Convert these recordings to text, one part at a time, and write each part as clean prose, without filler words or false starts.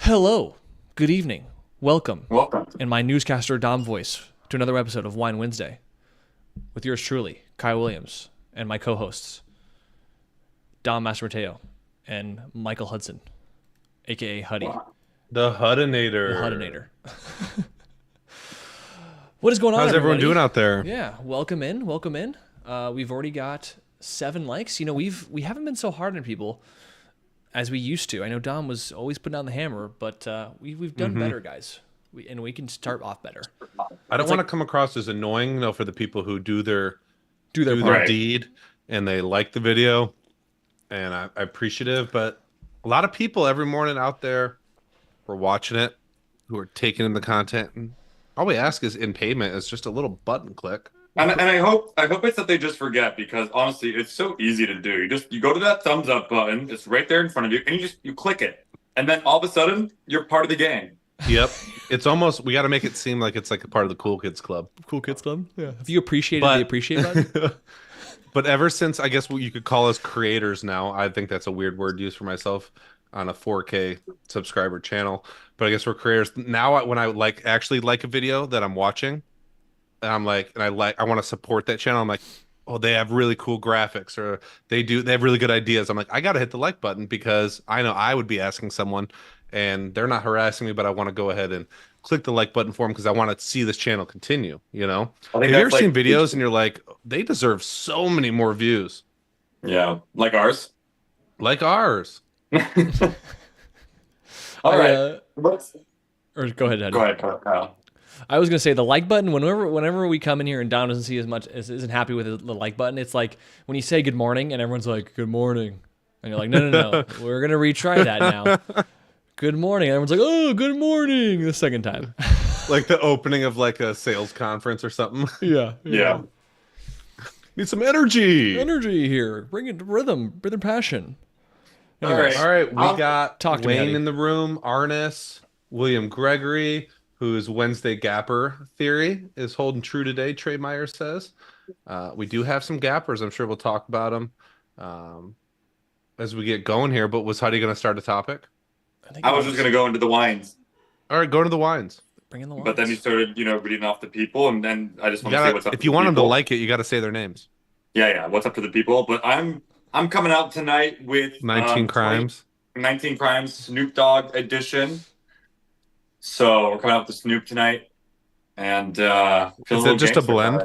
Hello, good evening, welcome, Welcome. in my newscaster Dom voice to another episode of Wine Wednesday with yours truly, Kai Williams, and my co-hosts, Dom Mastromateo and Michael Hudson, aka Huddy, The the Hudinator. Hudinator. What is going on, How's everyone everybody? doing out there? Yeah, welcome in, welcome in. We've already got 7 likes. You know, we haven't been so hard on people as we used to. I know Dom was always putting down the hammer, but we've done better, guys. We can start off better. I don't want to come across as annoying, though, for the people who do their Part. Right. deed and they like the video, and I'm appreciative. But a lot of people every morning out there who are watching it, who are taking in the content, and all we ask is in payment is just a little button click. And I hope it's that they just forget, because honestly, it's so easy to do. You go to that thumbs up button, it's right there in front of you, and you click it, and then all of a sudden you're part of the gang. Yep, it's almost, we got to make it seem like it's like a part of the Cool Kids Club. Cool Kids Club. Yeah. Have you appreciated the appreciate button? But ever since, I guess what you could call us creators now, I think that's a weird word to use for myself on a 4K subscriber channel. But I guess we're creators now. When I actually like a video that I'm watching, and I'm like, I want to support that channel. I'm like, oh, they have really cool graphics, or they have really good ideas. I'm like, I gotta hit the like button, because I know I would be asking someone, and they're not harassing me, but I want to go ahead and click the like button for them because I want to see this channel continue. You know, I have think you ever that's seen videos and you're like, they deserve so many more views, Yeah, like ours. like ours. All right. Or go ahead, Huddy. Go ahead, Kyle. I was gonna say the like button. Whenever we come in here and Dom doesn't see as much, isn't happy with the like button. It's like when you say good morning and everyone's like good morning, and you're like no, we're gonna retry that now. Good morning. And everyone's like, oh, good morning the second time. Like the opening of like a sales conference or something. Yeah. Need some energy. Energy here. Bring it to rhythm, passion. All Anyways, right. All right, we got Talk to me, Wayne Eddie. in the room, Arnis, William Gregory, whose Wednesday Gapper theory is holding true today, Trey Meyer says. We do have some Gappers. I'm sure we'll talk about them as we get going here. But was Huddy going to start a topic? I was just gonna go into the wines, All right, go to the wines. bring in the but then you wines. started, reading off the people, and then I just want to say what's up. If to you the want them to people. like it, you got to say their names. Yeah, what's up to the people? But I'm coming out tonight with 19 Crimes. 19 Crimes Snoop Dogg edition. So we're coming out with the Snoop tonight, and Is it just a blend?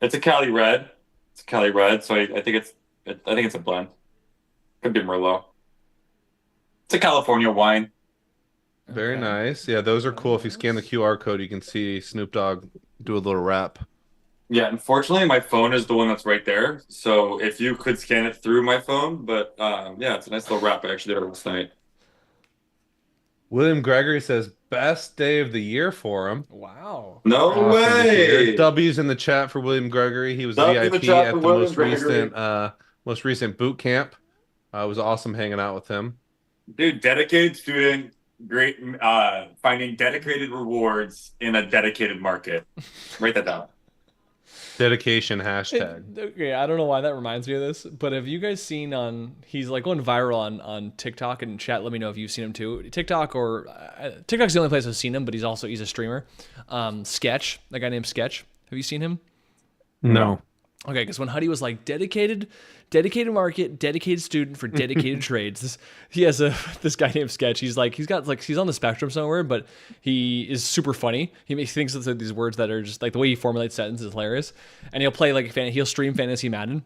It's a Cali Red. It's a Cali Red. So I think it's a blend. Could be Merlot. It's a California wine. Very Okay. nice. Yeah, those are cool. If you scan the QR code, you can see Snoop Dogg do a little rap. Yeah, unfortunately, my phone is the one that's right there. So if you could scan it through my phone, but yeah, it's a nice little wrap I actually did last night. William Gregory says best day of the year for him. Wow. No Awesome to hear. way. W's in the chat for William Gregory. He was W in the VIP chat at for the William most recent Gregory. most recent boot camp. It was awesome hanging out with him. Dude, dedicated student, great finding dedicated rewards in a dedicated market. Write that down. Dedication hashtag. Okay, I don't know why that reminds me of this, but have you guys seen he's like going viral on TikTok, and chat, let me know if you've seen him too. TikTok TikTok's the only place I've seen him, but he's a streamer. Sketch, that guy named Sketch. Have you seen him? No. Okay, because when Huddy was like dedicated market, dedicated student for dedicated trades, he has this guy named Sketch. He's on the spectrum somewhere, but he is super funny. He thinks of these words that are just like the way he formulates sentences is hilarious. And he'll play he'll stream Fantasy Madden,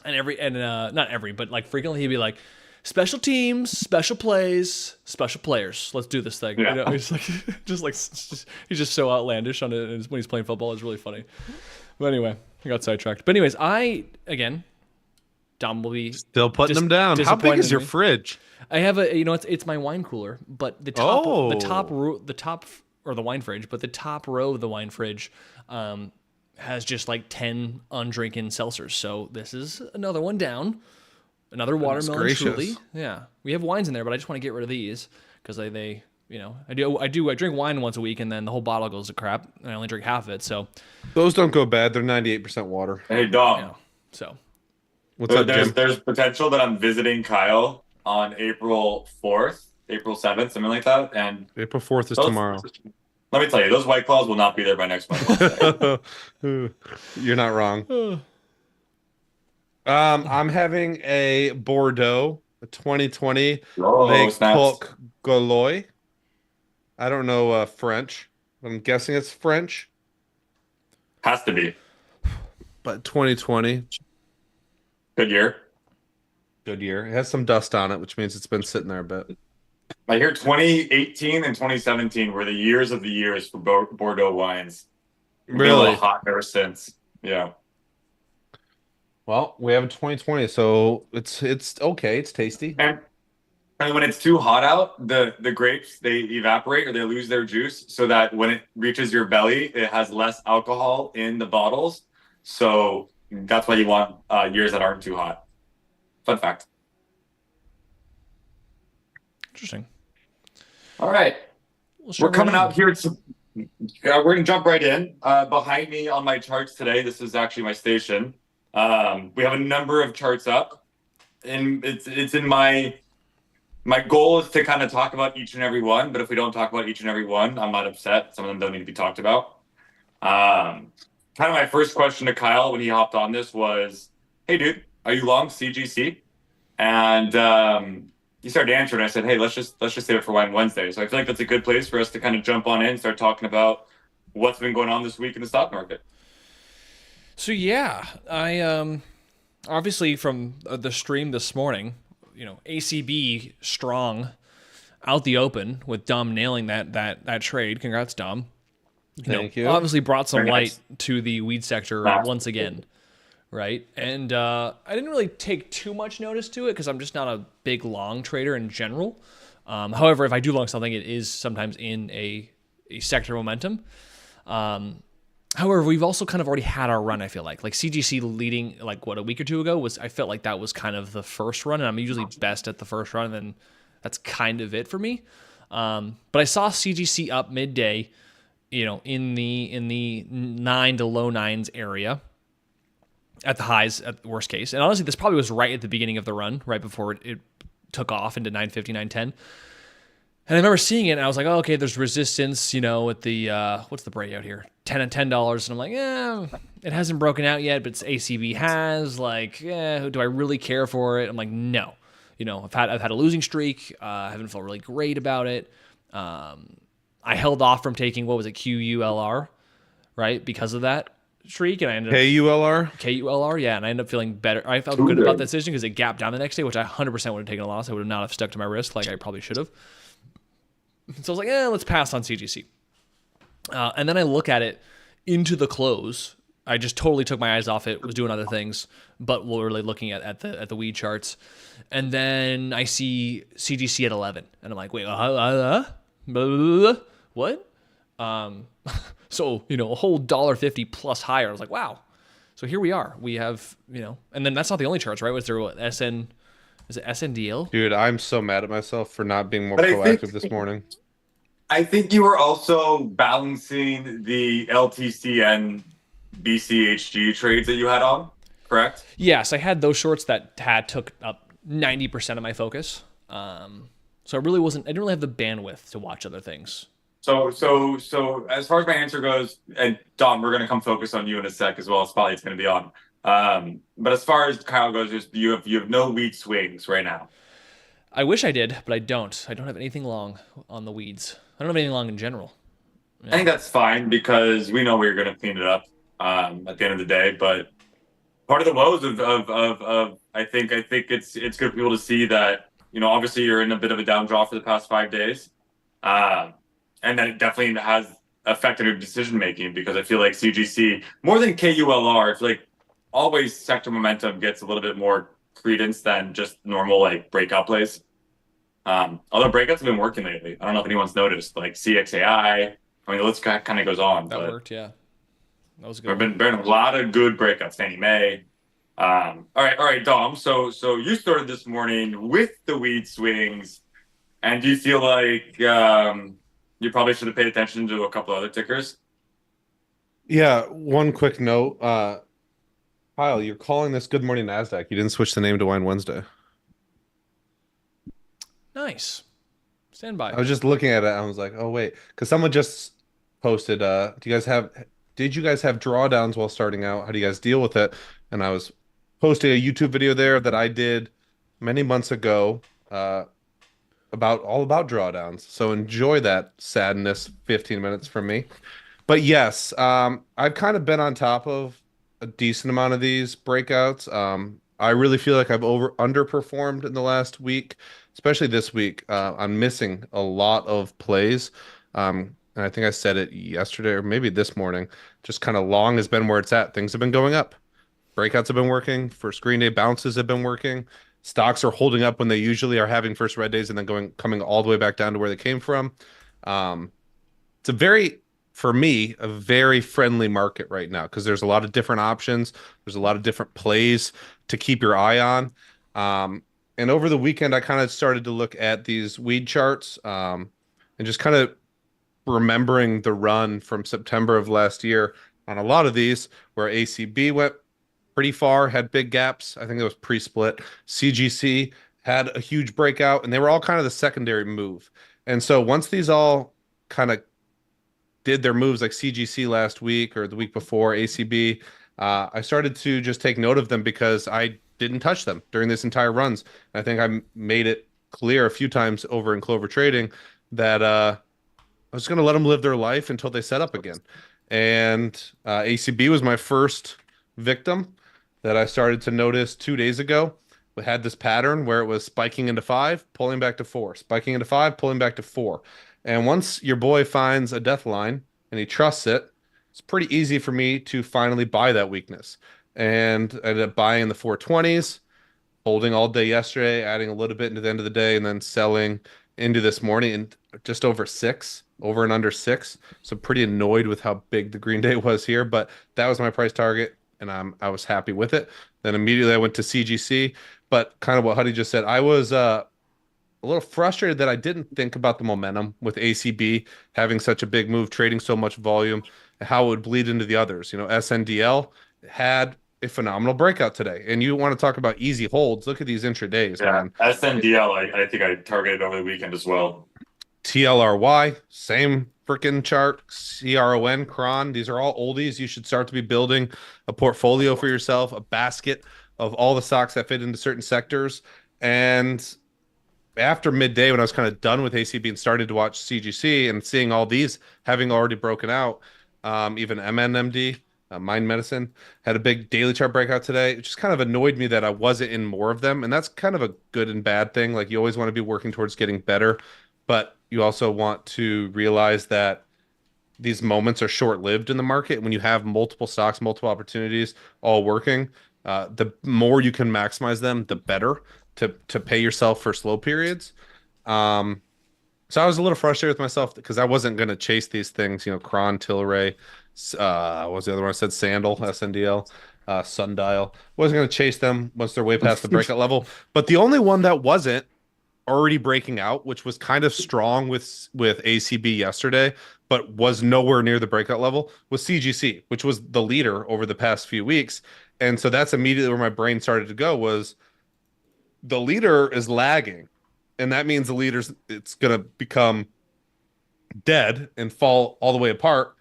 and not every, but like frequently he'll be like, special teams, special plays, special players. Let's do this thing. Yeah. You know, he's like he's just so outlandish on it, and when he's playing football, it's really funny. But anyway, I got sidetracked. But anyways, Dom will be Still putting them down. How big disappointed is your in me. fridge? I have it's my wine cooler, but the top or the wine fridge, but the top row of the wine fridge has just like 10 undrinking seltzers. So this is another one down. Another watermelon gracious. truly. Yeah. We have wines in there, but I just want to get rid of these because they I drink wine once a week, and then the whole bottle goes to crap, and I only drink half of it. So, Those don't go bad. They're 98% water. Hey, Dom. you know, so What's up, Jim? There's potential that I'm visiting Kyle on April 4th April 7th, something like that. And April 4th is those, tomorrow. let me tell you, those White Claws will not be there by next month. You're not wrong. I'm having a Bordeaux, a 2020 Oh, Le snaps. Coq Gaulois. I don't know French. I'm guessing it's French, Has to be. but 2020, Good year. good year. It has some dust on it, which means it's been sitting there a bit. I hear 2018 and 2017 were the years of the years for Bordeaux wines. Been a little Really? hot ever since. Yeah. Well, we have a 2020, so it's okay. It's tasty. And when it's too hot out, the grapes they evaporate or they lose their juice, so that when it reaches your belly, it has less alcohol in the bottles. So that's why you want years that aren't too hot. Fun fact. Interesting. All right, We'll we're start coming right out here. We're gonna jump right in. Behind me on my charts today, this is actually my station. We have a number of charts up, and it's in my goal is to kind of talk about each and every one, but if we don't talk about each and every one, I'm not upset. Some of them don't need to be talked about. Kind of my first question to Kyle when he hopped on this was, "Hey, dude, are you long CGC?" And he started answering. I said, "Hey, let's just save it for Wine Wednesday." So I feel like that's a good place for us to kind of jump on in and start talking about what's been going on this week in the stock market. So yeah, I obviously from the stream this morning, ACB strong out the open with Dom nailing that trade. Congrats, Dom. Thank you. Obviously brought some Very light nice. to the weed sector once again, right? And I didn't really take too much notice to it because I'm just not a big long trader in general. However, if I do long something, it is sometimes in a sector momentum. However, we've also kind of already had our run. I feel like CGC leading a week or two ago I felt like that was kind of the first run, and I'm usually best at the first run, and then that's kind of it for me. But I saw CGC up midday, in the 9 to low 9s area at the highs at the worst case. And honestly, this probably was right at the beginning of the run, right before it took off into 950, 910. And I remember seeing it, and I was like, "Oh, okay, there's resistance, at the what's the breakout here? $10 and $10." And I'm like, it hasn't broken out yet, but ACB has. Do I really care for it? I'm like, no. I've had a losing streak. I haven't felt really great about it. I held off from taking QULR, right, because of that streak, and I ended up KULR? KULR, yeah, and I ended up feeling better. I felt good about that decision because it gapped down the next day, which I 100% would have taken a loss. I would not have stuck to my risk like I probably should have. So I was like, let's pass on CGC. And then I look at it into the close. I just totally took my eyes off it, was doing other things, but we're really looking at the weed charts. And then I see CGC at 11. And I'm like, wait, what? So, a whole $1.50 plus higher. I was like, wow. So here we are. We have, and then that's not the only charts, right? Was there is it SNDL? Dude, I'm so mad at myself for not being more But proactive this morning. I think you were also balancing the LTCN BCHG trades that you had on, correct? Yes, I had those shorts that took up 90% of my focus. So I didn't really have the bandwidth to watch other things. So as far as my answer goes, and Dom, we're gonna come focus on you in a sec as well. Spotlight's gonna be on. But as far as Kyle goes, just you have no weed swings right now. I wish I did, but I don't. I don't have anything long on the weeds. I don't have anything long in general. I think that's fine because we know we're gonna clean it up at the end of the day. But part of the woes of I think it's good for people to see that obviously you're in a bit of a down draw for the past 5 days, and that it definitely has affected your decision making because I feel like CGC more than KULR, I feel like always sector momentum gets a little bit more credence than just normal breakout plays. Although breakouts have been working lately. I don't know if anyone's noticed, like CXAI. I mean, the list kind of goes on. That worked, yeah. That was a There good. have been a lot of good breakouts. Fannie Mae. All right, Dom. So you started this morning with the weed swings, and do you feel like you probably should have paid attention to a couple other tickers? Yeah, one quick note. Kyle, you're calling this Good Morning NASDAQ. You didn't switch the name to Wine Wednesday. Nice. Stand by. I was just looking at it. I was like, oh wait, because someone just posted. Did you guys have drawdowns while starting out? How do you guys deal with it? And I was posting a YouTube video there that I did many months ago, about drawdowns. So enjoy that sadness. 15 minutes from me. But yes, I've kind of been on top of a decent amount of these breakouts. I really feel like I've underperformed in the last week, especially this week. I'm missing a lot of plays. And I think I said it yesterday or maybe this morning. Just kind of long has been where it's at. Things have been going up. Breakouts have been working. First green day bounces have been working. Stocks are holding up when they usually are having first red days and then coming all the way back down to where they came from. Um, it's for me, a very friendly market right now because there's a lot of different options. There's a lot of different plays to keep your eye on. And over the weekend, I kind of started to look at these weed charts, and just kind of remembering the run from September of last year on a lot of these where ACB went pretty far, had big gaps. I think it was pre-split. CGC had a huge breakout, and they were all kind of the secondary move. And so once these all kind of did their moves like CGC last week or the week before, ACB, I started to just take note of them because I didn't touch them during this entire runs. And I think I made it clear a few times over in Clover Trading that I was going to let them live their life until they set up again. And ACB was my first victim that I started to notice 2 days ago. We had this pattern where it was spiking into 5, pulling back to 4, spiking into 5, pulling back to 4. And once your boy finds a death line and he trusts it, it's pretty easy for me to finally buy that weakness. And I ended up buying the 420s, holding all day yesterday, adding a little bit into the end of the day, and then selling into this morning and just over 6, over and under 6. So pretty annoyed with how big the green day was here, but that was my price target, and I was happy with it. Then immediately I went to CGC, but kind of what Huddy just said, I was a little frustrated that I didn't think about the momentum with ACB having such a big move, trading so much volume, and how it would bleed into the others. SNDL had a phenomenal breakout today. And you want to talk about easy holds. Look at these intradays, Yeah, man. SNDL, I think I targeted over the weekend as well. TLRY, same freaking chart. CRON, Cron, these are all oldies. You should start to be building a portfolio for yourself, a basket of all the stocks that fit into certain sectors. And after midday, when I was kind of done with ACB and started to watch CGC and seeing all these having already broken out, even MNMD, Mind Medicine, had a big daily chart breakout today. It just kind of annoyed me that I wasn't in more of them. And that's kind of a good and bad thing. Like you always want to be working towards getting better, but you also want to realize that these moments are short-lived in the market. When you have multiple stocks, multiple opportunities all working, the more you can maximize them, the better to pay yourself for slow periods. So I was a little frustrated with myself because I wasn't going to chase these things, Cron, Tilray, what was the other one I said? Sandal, SNDL, Sundial. Wasn't going to chase them once they're way past the breakout level. But the only one that wasn't already breaking out, which was kind of strong with ACB yesterday, but was nowhere near the breakout level, was CGC, which was the leader over the past few weeks. And so that's immediately where my brain started to go was the leader is lagging. And that means it's going to become dead and fall all the way apart,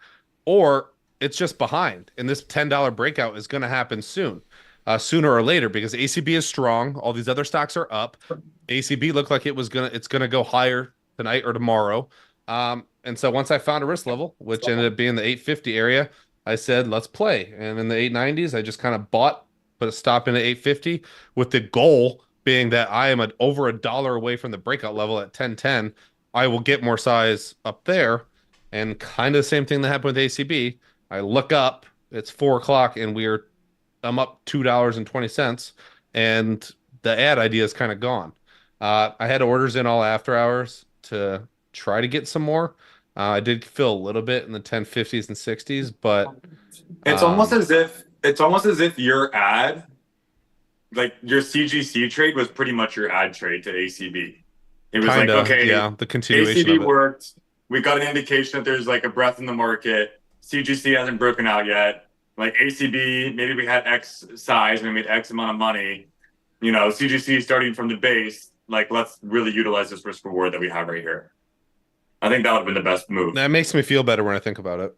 or it's just behind. And this $10 breakout is going to happen soon, sooner or later, because ACB is strong. All these other stocks are up. ACB looked like it's going to go higher tonight or tomorrow. And so once I found a risk level, which ended up being the 850 area, I said, let's play. And in the 890s, I just kind of bought, put a stop in at 850 with the goal being that I am over $1 away from the breakout level at 1010. I will get more size up there. And kind of the same thing that happened with ACB. I look up, it's 4 o'clock, and I'm up $2.20, and the ad idea is kind of gone. I had orders in all after hours to try to get some more. I did fill a little bit in the 1050s and 60s, but it's almost as if your ad, like your CGC trade, was pretty much your ad trade to ACB. It was kinda, like, okay, yeah, the continuation ACB of it. worked. We got an indication that there's like a breath in the market. CGC hasn't broken out yet. Like ACB, maybe we had X size, maybe we had X amount of money. CGC starting from the base like, let's really utilize this risk reward that we have right here. I think that would have been the best move. That makes me feel better when I think about it.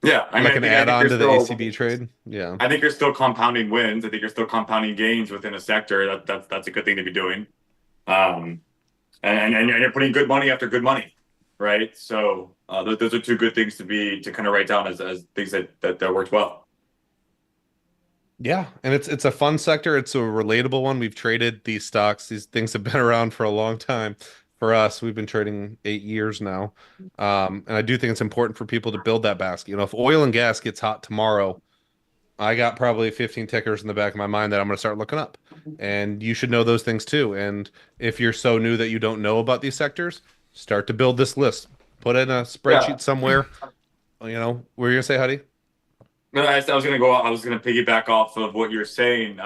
Yeah, I mean, Like I an think add-on you're to the still, ACB trade. Yeah. I think you're still compounding wins. I think you're still compounding gains within a sector. That's a good thing to be doing. And you're putting good money after good money, right? So those are two good things to kind of write down as things that worked well. Yeah, and it's a fun sector. It's a relatable one. We've traded these stocks. These things have been around for a long time. For us, we've been trading 8 years now. And I do think it's important for people to build that basket. You know, if oil and gas gets hot tomorrow, I got probably 15 tickers in the back of my mind that I'm going to start looking up. And you should know those things too. And if you're so new that you don't know about these sectors, start to build this list. Put it in a spreadsheet somewhere. You know, were you going to say, Huddy? No, I was going to go. I was going to piggyback off of what you're saying.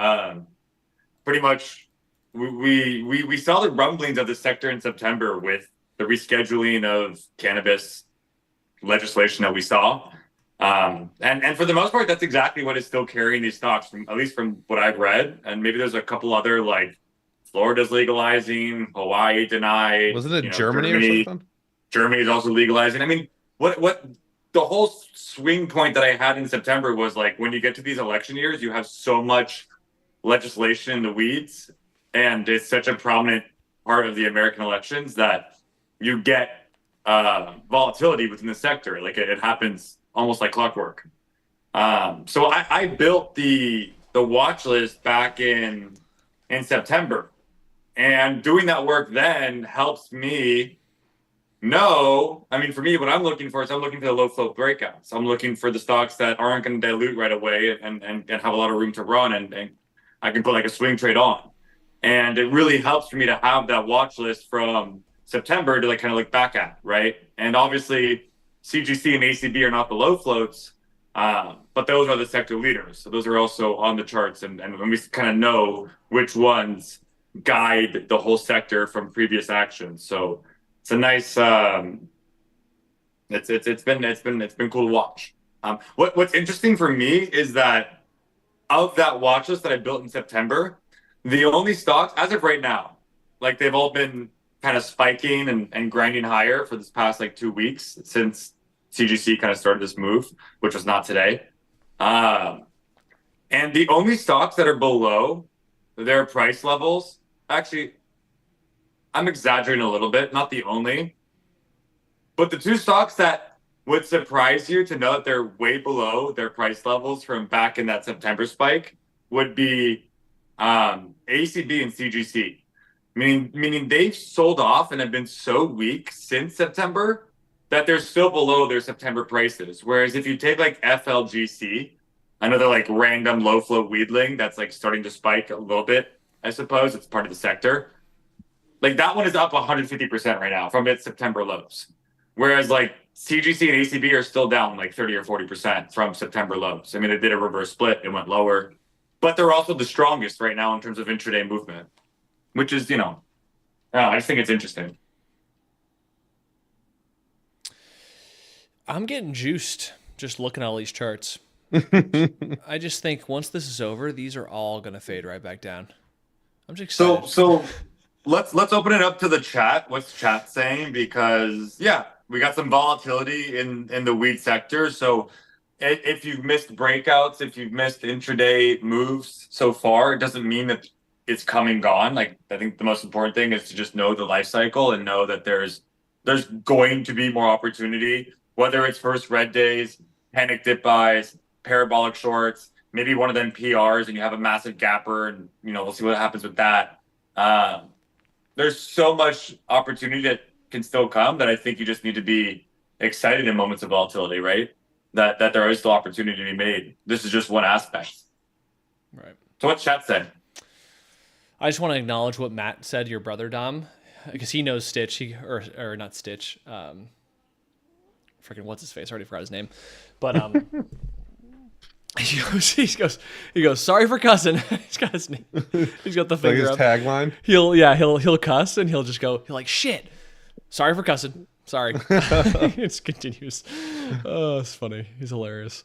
Pretty much, we saw the rumblings of the sector in September with the rescheduling of cannabis legislation that we saw. And for the most part, that's exactly what is still carrying these stocks, at least from what I've read. And maybe there's a couple other, like Florida's legalizing, Hawaii denied. Wasn't it Germany or something? Germany is also legalizing. I mean, what the whole swing point that I had in September was like, when you get to these election years, you have so much legislation in the weeds, and it's such a prominent part of the American elections that you get volatility within the sector. Like it happens almost like clockwork. So I built the watch list back in September, and doing that work then helps me know. I mean, for me, what I'm looking for is I'm looking for the low float breakouts. I'm looking for the stocks that aren't going to dilute right away and have a lot of room to run, and I can put like a swing trade on. And it really helps for me to have that watch list from September to like kind of look back at, right? And obviously CGC and ACB are not the low floats, but those are the sector leaders. So those are also on the charts, and we kind of know which ones guide the whole sector from previous actions. So it's a nice, it's been cool to watch. What's interesting for me is that of that watch list that I built in September, the only stocks as of right now, like they've all been kind of spiking and grinding higher for this past like 2 weeks since CGC kind of started this move, which was not today. And the only stocks that are below their price levels, actually, I'm exaggerating a little bit, not the only, but the two stocks that would surprise you to know that they're way below their price levels from back in that September spike would be ACB and CGC. Meaning they've sold off and have been so weak since September that they're still below their September prices. Whereas if you take like FLGC, another like random low float weedling that's like starting to spike a little bit, I suppose it's part of the sector. Like that one is up 150% right now from its September lows. Whereas like CGC and ACB are still down like 30 or 40% from September lows. I mean, they did a reverse split, it went lower, but they're also the strongest right now in terms of intraday movement, which is, I just think it's interesting. I'm getting juiced just looking at all these charts. I just think once this is over, these are all going to fade right back down. I'm just excited. So let's open it up to the chat. What's chat saying? Because yeah, we got some volatility in the wheat sector. So if you've missed breakouts, if you've missed intraday moves so far, it doesn't mean that it's come and gone. Like I think the most important thing is to just know the life cycle and know that there's going to be more opportunity, whether it's first red days, panic dip buys, parabolic shorts, maybe one of them PRs and you have a massive gapper, and we'll see what happens with that. There's so much opportunity that can still come that I think you just need to be excited in moments of volatility, right? That there is still opportunity to be made. This is just one aspect. Right. So what's chat said? I just want to acknowledge what Matt said, your brother Dom, because he knows Stitch, or not Stitch. Freaking what's his face? I already forgot his name, but he goes. Sorry for cussing. He's got his name. He's got the finger like his up. Tagline. He'll cuss and he'll like shit. Sorry for cussing. Sorry. It continues. Oh, it's funny. He's hilarious.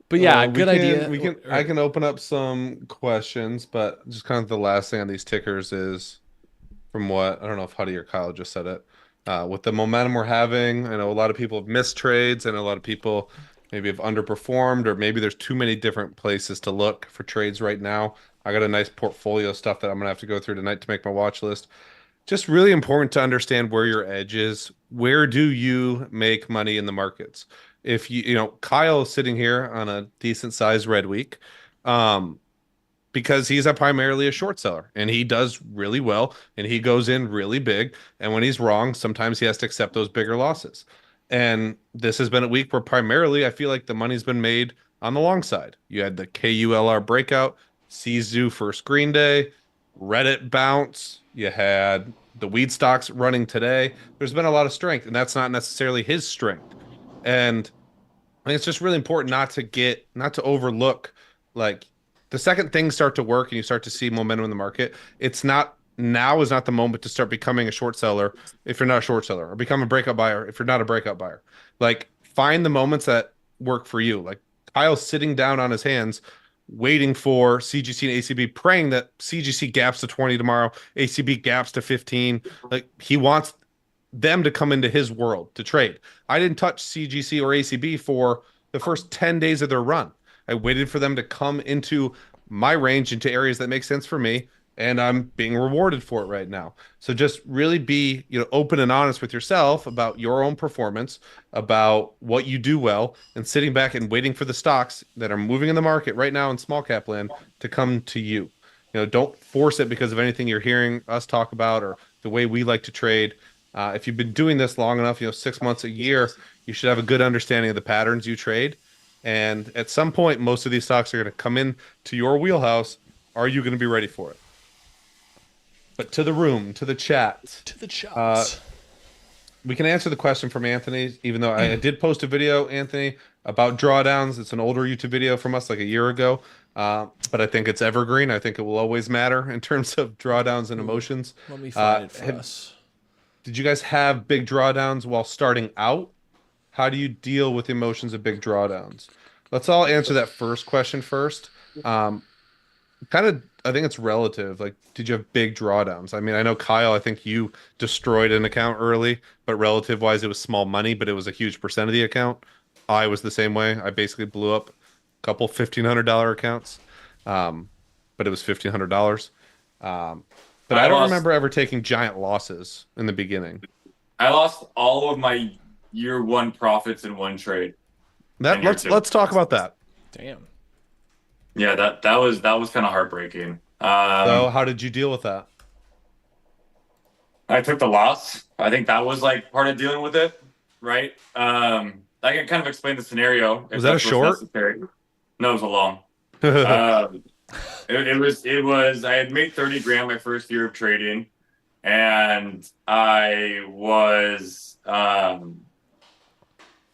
But yeah, good idea. I can open up some questions, but just kind of the last thing on these tickers is from what I don't know if Huddy or Kyle just said it. With the momentum we're having, I know a lot of people have missed trades, and a lot of people maybe have underperformed, or maybe there's too many different places to look for trades right now. I got a nice portfolio of stuff that I'm gonna have to go through tonight to make my watch list. Just really important to understand where your edge is. Where do you make money in the markets? If Kyle is sitting here on a decent sized red week. Um, because he's primarily a short seller and he does really well and he goes in really big. And when he's wrong, sometimes he has to accept those bigger losses. And this has been a week where primarily I feel like the money's been made on the long side. You had the KULR breakout, CZU for screen day, Reddit bounce. You had the weed stocks running today. There's been a lot of strength, and that's not necessarily his strength. And I think it's just really important not to overlook like the second things start to work and you start to see momentum in the market. It's not Now is not the moment to start becoming a short seller if you're not a short seller, or become a breakout buyer if you're not a breakout buyer. Like find the moments that work for you. Like Kyle's sitting down on his hands waiting for CGC and ACB, praying that CGC gaps to 20 tomorrow, ACB gaps to 15. Like he wants them to come into his world to trade. I didn't touch CGC or ACB for the first 10 days of their run. I waited for them to come into my range, into areas that make sense for me, and I'm being rewarded for it right now. So just really be, open and honest with yourself about your own performance, about what you do well, and sitting back and waiting for the stocks that are moving in the market right now in small cap land to come to you. Don't force it because of anything you're hearing us talk about or the way we like to trade. If you've been doing this long enough, 6 months, a year, you should have a good understanding of the patterns you trade. And at some point, most of these stocks are going to come in to your wheelhouse. Are you going to be ready for it? But to the room, to the chat, To the chat. we can answer the question from Anthony, even though I did post a video, Anthony, about drawdowns. It's an older YouTube video from us like a year ago. But I think it's evergreen. I think it will always matter in terms of drawdowns and emotions. Let me find it for us. Did you guys have big drawdowns while starting out? How do you deal with emotions of big drawdowns? Let's all answer that first question first. I think it's relative. Like, did you have big drawdowns? I mean, I know Kyle, I think you destroyed an account early, but relative wise, it was small money, but it was a huge percent of the account. I was the same way. I basically blew up a couple $1,500 accounts, but it was $1,500. But I don't remember ever taking giant losses in the beginking. I lost all of my year one profits in one trade. Let's talk about that. Damn. Yeah, that was kind of heartbreaking. So how did you deal with that? I took the loss. I think that was like part of dealing with it, right? I can kind of explain the scenario. Was that a short? Necessary. No, it was a long. It was. I had made 30 grand my first year of trading, and I was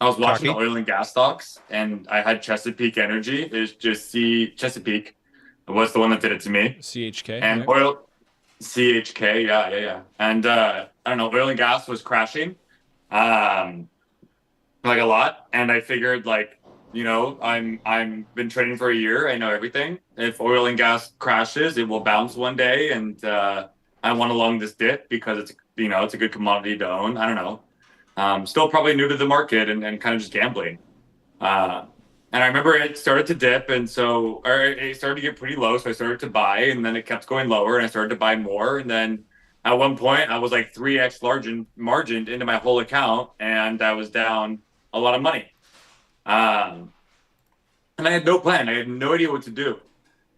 watching the oil and gas stocks, and I had Chesapeake Energy. It's just Chesapeake was the one that did it to me. CHK. And right? oil, CHK, yeah. And I don't know, oil and gas was crashing, like a lot. And I figured, I'm been trading for a year. I know everything. If oil and gas crashes, it will bounce one day, and I want to long this dip because it's a good commodity to own. I don't know. Still probably new to the market and kind of just gambling. And I remember it started to dip, and so it started to get pretty low. So I started to buy, and then it kept going lower, and I started to buy more. And then at one point, I was like 3x margined into my whole account, and I was down a lot of money. And I had no plan. I had no idea what to do.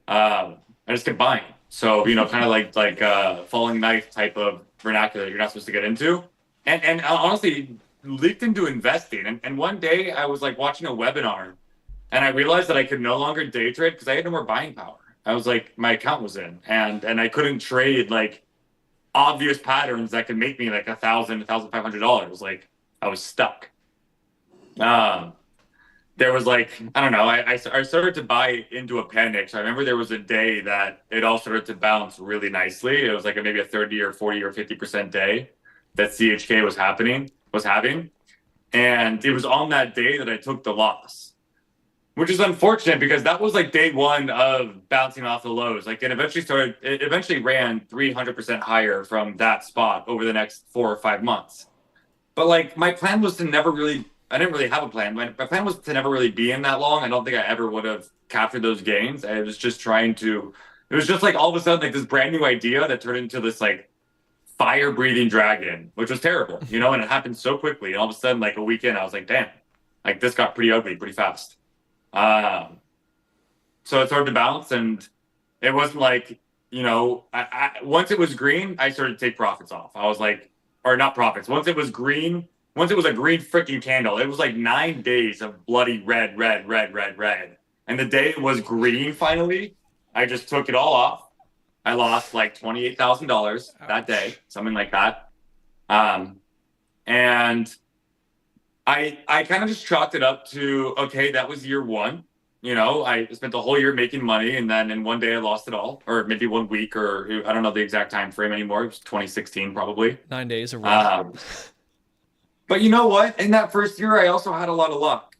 I just kept buying. So kind of like falling knife type of vernacular you're not supposed to get into. And honestly, leaked into investing. And one day I was like watching a webinar, and I realized that I could no longer day trade because I had no more buying power. I was like, my account was in, and I couldn't trade like obvious patterns that could make me like $1,000, $1,500. Like I was stuck. There was like, I don't know, I started to buy into a panic. So I remember there was a day that it all started to bounce really nicely. It was like maybe a 30 or 40 or 50% day that CHK was having. And it was on that day that I took the loss. which is unfortunate because that was like day one of bouncing off the lows. Like it eventually ran 300% higher from that spot over the next 4 or 5 months. But like my plan was to never really, I didn't really have a plan. My plan was to never really be in that long. I don't think I ever would have captured those gains. I was just trying to, it was just like all of a sudden like this brand new idea that turned into this like fire breathing dragon, which was terrible, you know, and it happened so quickly. And all of a sudden, like a weekend, I was like, damn, like this got pretty ugly pretty fast. Um, so it's hard to balance. And it wasn't like, you know, once it was green, I started to take profits off. I was like, or not profits. Once it was a green freaking candle, it was like 9 days of bloody red, red, red, red, red. And the day it was green finally, I just took it all off. I lost like $28,000 that day, something like that. And I kind of just chalked it up to, okay, that was year one. You know, I spent the whole year making money, and then in one day I lost it all, or maybe 1 week, or I don't know the exact time frame anymore. It was 2016 probably. 9 days of run. But you know what? In that first year, I also had a lot of luck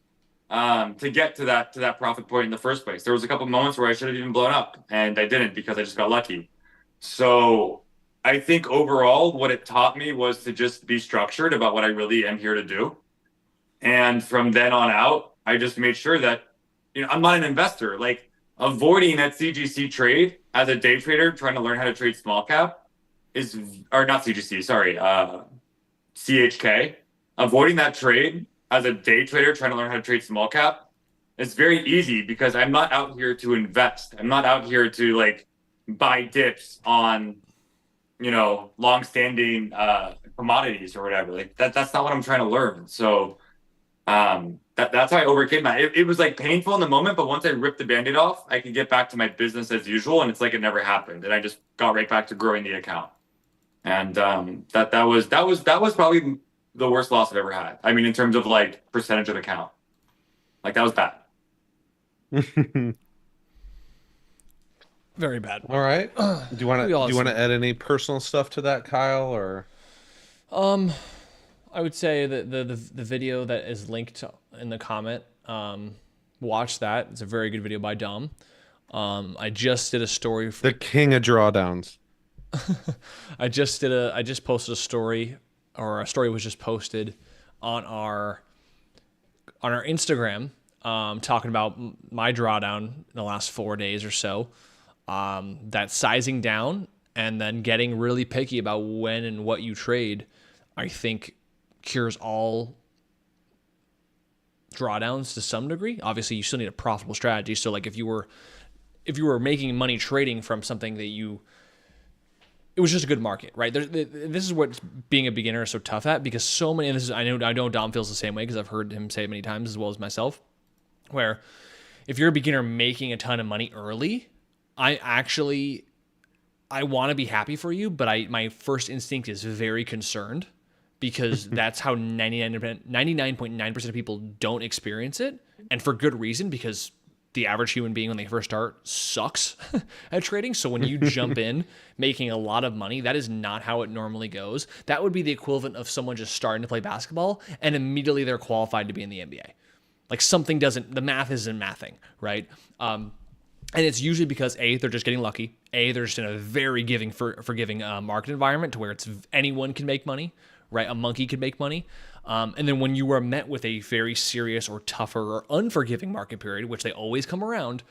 to get to that profit point in the first place. There was a couple moments where I should have even blown up, and I didn't because I just got lucky. So I think overall, what it taught me was to just be structured about what I really am here to do. And from then on out, I just made sure that, you know, I'm not an investor. Like avoiding that CGC trade as a day trader trying to learn how to trade small cap is, or not CGC, sorry, CHK. Avoiding that trade as a day trader trying to learn how to trade small cap is very easy because I'm not out here to invest. I'm not out here to like buy dips on, you know, long-standing commodities or whatever. Like that's not what I'm trying to learn. So that's how I overcame that. It was like painful in the moment, but once I ripped the band-aid off, I could get back to my business as usual, and it's like it never happened. And I just got right back to growing the account. And that was probably the worst loss I've ever had. I mean, in terms of like percentage of account, like that was bad. Very bad. All right. Do you want We all to add any personal stuff to that, Kyle, or? I would say that the video that is linked in the comment, watch that. It's a very good video by Dom. I just did a story. The king of drawdowns. I just posted a story, or a story was just posted on our Instagram, talking about my drawdown in the last 4 days or so. That sizing down and then getting really picky about when and what you trade, I think cures all drawdowns to some degree. Obviously, you still need a profitable strategy. So like if you were making money trading from something that it was just a good market, right? This is what being a beginner is so tough at, because so many, and this is, I know Dom feels the same way because I've heard him say it many times as well as myself, where if you're a beginner making a ton of money early, I want to be happy for you, but my first instinct is very concerned, because that's how 99.9% of people don't experience it. And for good reason, because the average human being when they first start sucks at trading. So when you jump in making a lot of money, that is not how it normally goes. That would be the equivalent of someone just starting to play basketball and immediately they're qualified to be in the NBA. Like the math isn't mathing, right? And it's usually because A, they're just getting lucky. A, they're just in a very forgiving market environment to where anyone can make money, right? A monkey can make money. And then when you are met with a very serious or tougher or unforgiving market period, which they always come around,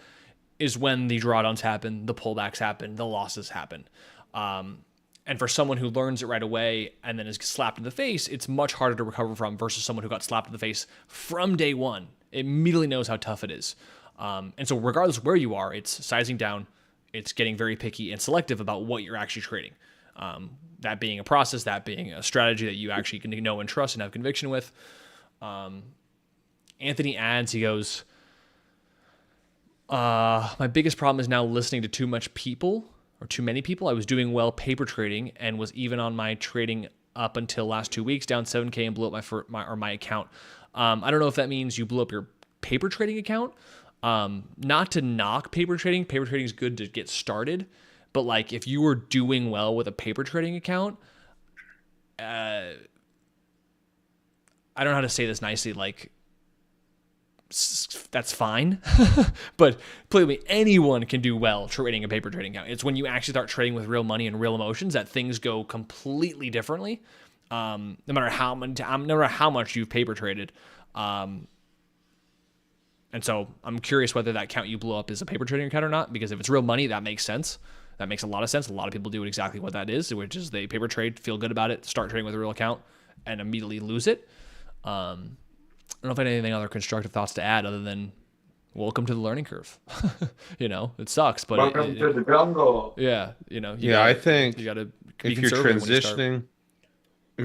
is when the drawdowns happen, the pullbacks happen, the losses happen. And for someone who learns it right away and then is slapped in the face, it's much harder to recover from versus someone who got slapped in the face from day one. It immediately knows how tough it is. And so regardless of where you are, it's sizing down, it's getting very picky and selective about what you're actually trading. That being a process, that being a strategy that you actually can know and trust and have conviction with. Anthony adds, he goes, my biggest problem is now listening to too many people. I was doing well paper trading and was even on my trading up until last 2 weeks, down 7K and blew up my account. I don't know if that means you blew up your paper trading account. Not to knock paper trading is good to get started. But like if you were doing well with a paper trading account, I don't know how to say this nicely. Like that's fine. But clearly anyone can do well trading a paper trading account. It's when you actually start trading with real money and real emotions that things go completely differently. No matter how much you've paper traded. And so I'm curious whether that account you blew up is a paper trading account or not, because if it's real money, that makes sense. That makes a lot of sense. A lot of people do exactly what that is, which is they paper trade, feel good about it, start trading with a real account, and immediately lose it. I don't know if I have anything other constructive thoughts to add other than welcome to the learning curve. It sucks, but Welcome to the jungle. yeah, I think you got to if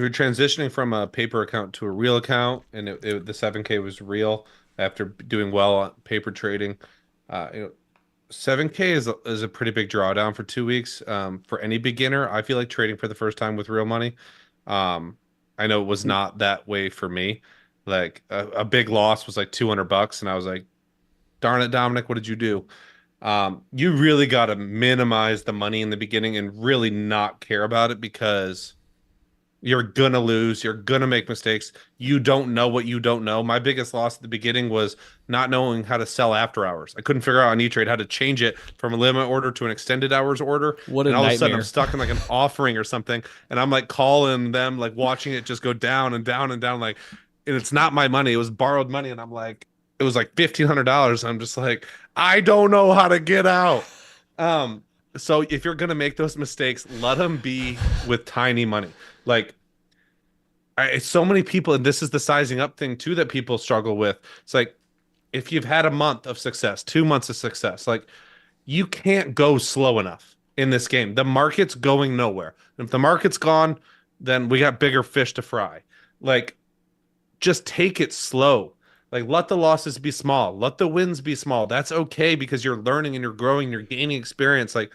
you're transitioning from a paper account to a real account, and the 7K was real after doing well on paper trading, 7K is a pretty big drawdown for 2 weeks. For any beginner, I feel like trading for the first time with real money. I know it was not that way for me. Like a big loss was like $200, and I was like, "Darn it, Dominic, what did you do?" You really got to minimize the money in the beginning and really not care about it, because you're gonna lose. You're gonna make mistakes. You don't know what you don't know. My biggest loss at the beginning was not knowing how to sell after hours. I couldn't figure out on E-Trade how to change it from a limit order to an extended hours order. What a and all nightmare. of a sudden I'm stuck in like an offering or something, and I'm like calling them, like watching it just go down and down and down, like, and it's not my money. It was borrowed money, and I'm like, it was like $1,500. I'm just like, I don't know how to get out. So if you're gonna make those mistakes, let them be with tiny money. Like, so many people, and this is the sizing up thing too that people struggle with. It's like, if you've had a month of success, 2 months of success, like, you can't go slow enough in this game. The market's going nowhere. And if the market's gone, then we got bigger fish to fry. Like, just take it slow. Like, let the losses be small. Let the wins be small. That's okay, because you're learning and you're growing, you're gaining experience. Like,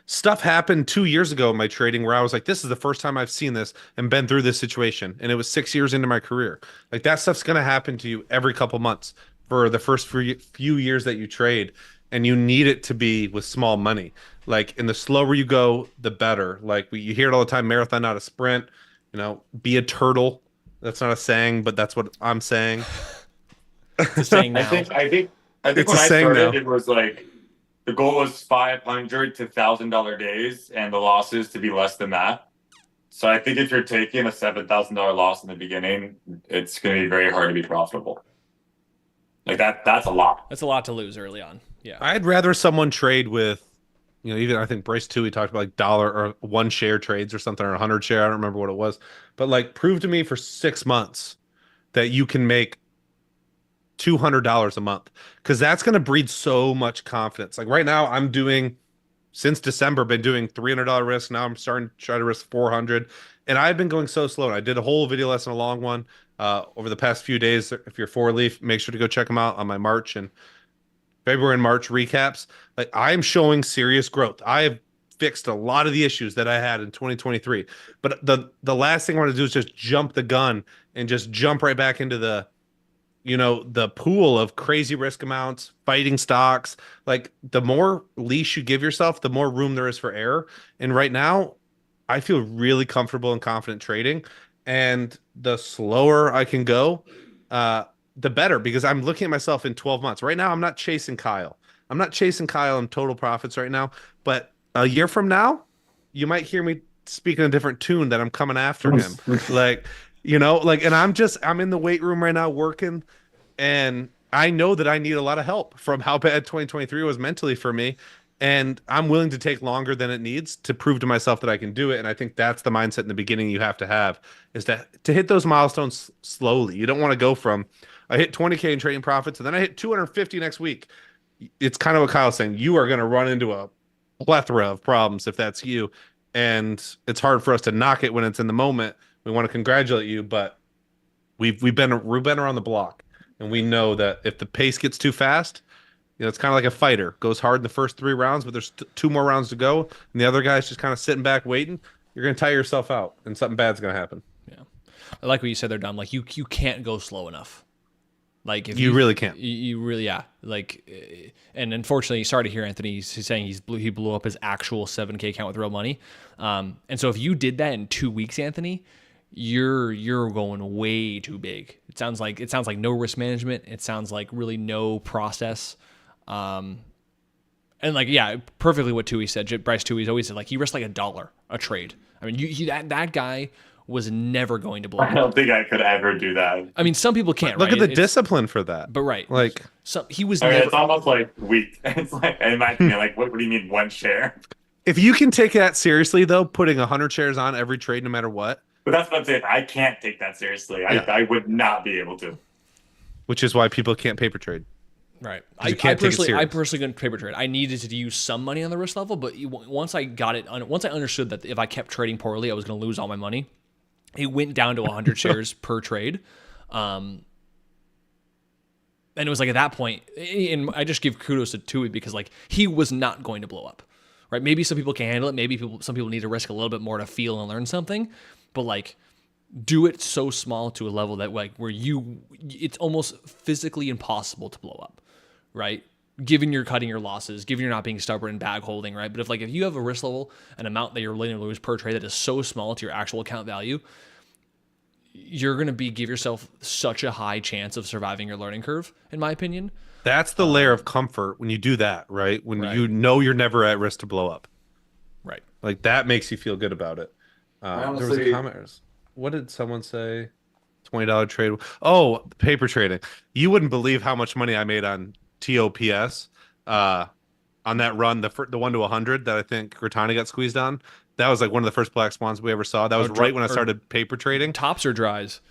stuff happened 2 years ago in my trading where I was like, this is the first time I've seen this and been through this situation. And it was 6 years into my career. Like, that stuff's going to happen to you every couple months for the first few years that you trade. And you need it to be with small money. Like, and the slower you go, the better. Like, you hear it all the time, marathon, not a sprint. Be a turtle. That's not a saying, but that's what I'm saying. It's a saying now. I think It's when a I saying started, now. it was like the goal was 500 to $1,000 days, and the losses to be less than that. So I think if you're taking a $7,000 loss in the beginning, it's going to be very hard to be profitable. Like that's a lot. That's a lot to lose early on. Yeah. I'd rather someone trade with, even I think Bryce too, he talked about like dollar or one share trades or something, or 100 share. I don't remember what it was, but like, prove to me for 6 months that you can make $200 a month, because that's going to breed so much confidence. Like, right now I'm doing, since December, been doing $300 risk. Now I'm starting to try to risk 400, and I've been going so slow. And I did a whole video lesson, a long one, over the past few days. If you're 4Leaf, make sure to go check them out on my March and February and March recaps. Like, I'm showing serious growth. I have fixed a lot of the issues that I had in 2023. But the last thing I want to do is just jump the gun and just jump right back into the pool of crazy risk amounts, fighting stocks. Like, the more leash you give yourself, the more room there is for error. And right now, I feel really comfortable and confident trading. And the slower I can go, the better, because I'm looking at myself in 12 months. Right now, I'm not chasing Kyle. I'm not chasing Kyle in total profits right now. But a year from now, you might hear me speaking a different tune, that I'm coming after him. And I'm in the weight room right now working, and I know that I need a lot of help from how bad 2023 was mentally for me. And I'm willing to take longer than it needs to prove to myself that I can do it. And I think that's the mindset in the beginning you have to have, is to hit those milestones slowly. You don't want to go from, I hit 20K in trading profits, and then I hit 250 next week. It's kind of what Kyle's saying. You are going to run into a plethora of problems if that's you. And it's hard for us to knock it when it's in the moment. We want to congratulate you, but we've been around the block, and we know that if the pace gets too fast, it's kind of like a fighter. Goes hard in the first 3 rounds, but there's 2 more rounds to go, and the other guy's just kind of sitting back waiting. You're going to tire yourself out, and something bad's going to happen. Yeah. I like what you said there, Dom. Like, you can't go slow enough. Like, if you really can't. You really, yeah. Like, and unfortunately, sorry to hear Anthony. He's saying he blew up his actual 7K account with real money. And so if you did that in 2 weeks, Anthony, you're going way too big. It sounds like no risk management. It sounds like really no process. And like, yeah, perfectly what Tui said. Bryce Tui's always said, like, he risked like $1 a trade. I mean, that guy was never going to blow I up. don't think I could ever do that. I mean, some people can't. Look right? at the discipline for that. But right, Like, so he was I mean, never. it's almost like weak. It's like, in my opinion, like, what do you mean one share? if you can take that seriously, though, putting 100 shares on every trade, no matter what, But that's what I'm saying. I can't take that seriously. Yeah. I would not be able to. which is why people can't paper trade. Right. You can't take it serious. I personally couldn't paper trade. I needed to use some money on the risk level, but once I understood that if I kept trading poorly, I was going to lose all my money, it went down to 100 shares per trade. And it was like at that point, and I just give kudos to Tui because like he was not going to blow up, right? Maybe some people can handle it. Maybe some people need to risk a little bit more to feel and learn something, but like do it so small to a level that like where it's almost physically impossible to blow up, right? Given you're cutting your losses, given you're not being stubborn and bag holding, right? But if you have a risk level, an amount that you're willing to lose per trade that is so small to your actual account value, you're going to give yourself such a high chance of surviving your learning curve, in my opinion. That's the layer of comfort when you do that, right? When Right. you know you're never at risk to blow up. Right. Like that makes you feel good about it. There was a honestly- comment. What did someone say? $20 trade. Oh, paper trading. You wouldn't believe how much money I made on TOPS on that run, the 1 to 100 that I think Gratani got squeezed on. That was like one of the first black swans we ever saw. That was right when I started paper trading. Tops or dries?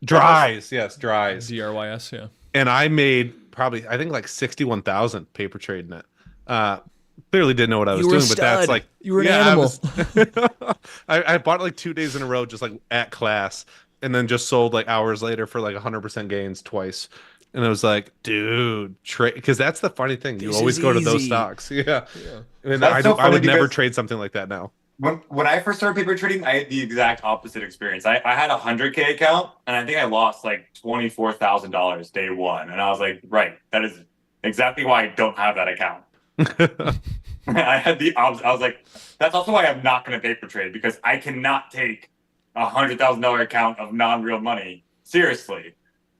Dries, yes, dries. DRYS, yeah. And I made probably, I think like 61,000 paper trading it. Clearly didn't know what I was You were a doing, but that's stud. like You were an I animal. was- I bought it like 2 days in a row, just like at class, and then just sold like hours later for like 100% gains twice. And I was like, dude, trade, because that's the funny thing. You This always is go to those easy. stocks. Yeah. And That's so I funny would never because- trade something like that now. When I first started paper trading, I had the exact opposite experience. I had a 100K account, and I think I lost like $24,000 day one. And I was like, right, that is exactly why I don't have that account. I had the opposite. I was like, that's also why I'm not going to paper trade, because I cannot take a $100,000 account of non-real money seriously,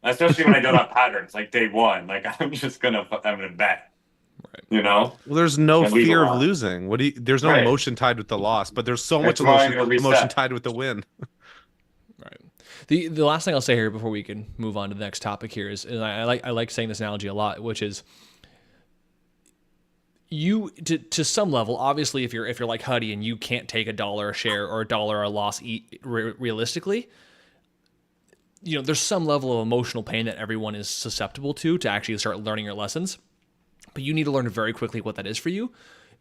especially when I don't have patterns like day one. Like I'm gonna bet. Right. You know, Well, there's no And leave fear a of lot. losing. There's no Right. emotion tied with the loss, but there's so much That's why I'm emotion, gonna reset. emotion tied with the win. Right. The last thing I'll say here before we can move on to the next topic here is, and I like saying this analogy a lot, which is you to some level, obviously, if you're like Huddy and you can't take $1 a share or $1 a loss realistically, you know, there's some level of emotional pain that everyone is susceptible to actually start learning your lessons. But you need to learn very quickly what that is for you,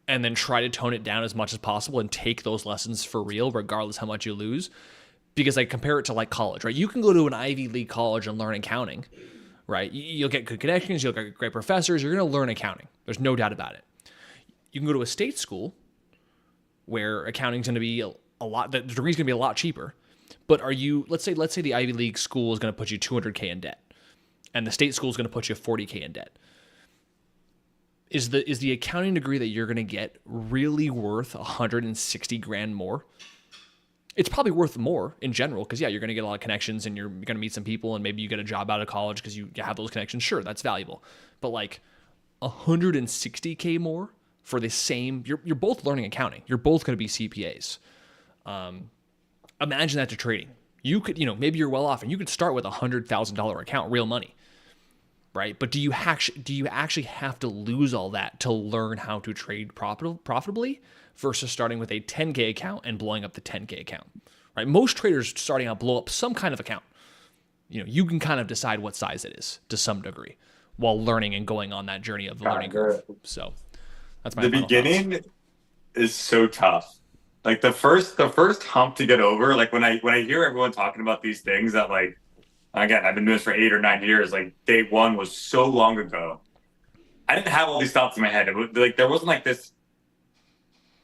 and then try to tone it down as much as possible and take those lessons for real, regardless how much you lose. Because I compare it to like college, right? You can go to an Ivy League college and learn accounting, right? You'll get good connections, you'll get great professors, you're going to learn accounting. There's no doubt about it. You can go to a state school where accounting's going to be a lot, the degree's going to be a lot cheaper. But let's say the Ivy League school is going to put you $200K in debt, and the state school is going to put you $40K in debt. Is the accounting degree that you're going to get really worth 160 grand more? It's probably worth more in general because, yeah, you're going to get a lot of connections and you're going to meet some people and maybe you get a job out of college because you have those connections. Sure, that's valuable. But like 160K more for the same, you're both learning accounting. You're both going to be CPAs. Imagine that to trading. You could, maybe you're well off and you could start with a $100,000 account, real money. Right, but do you actually have to lose all that to learn how to trade profitably versus starting with a 10K account and blowing up the 10K account? Right, most traders starting out blow up some kind of account. You can kind of decide what size it is to some degree while learning and going on that journey of the learning curve. So that's my the final beginning thoughts. is so tough. Like the first hump to get over. Like when I hear everyone talking about these things that like. Again, I've been doing this for 8 or 9 years. Like day one was so long ago. I didn't have all these thoughts in my head. It was, like there wasn't like this.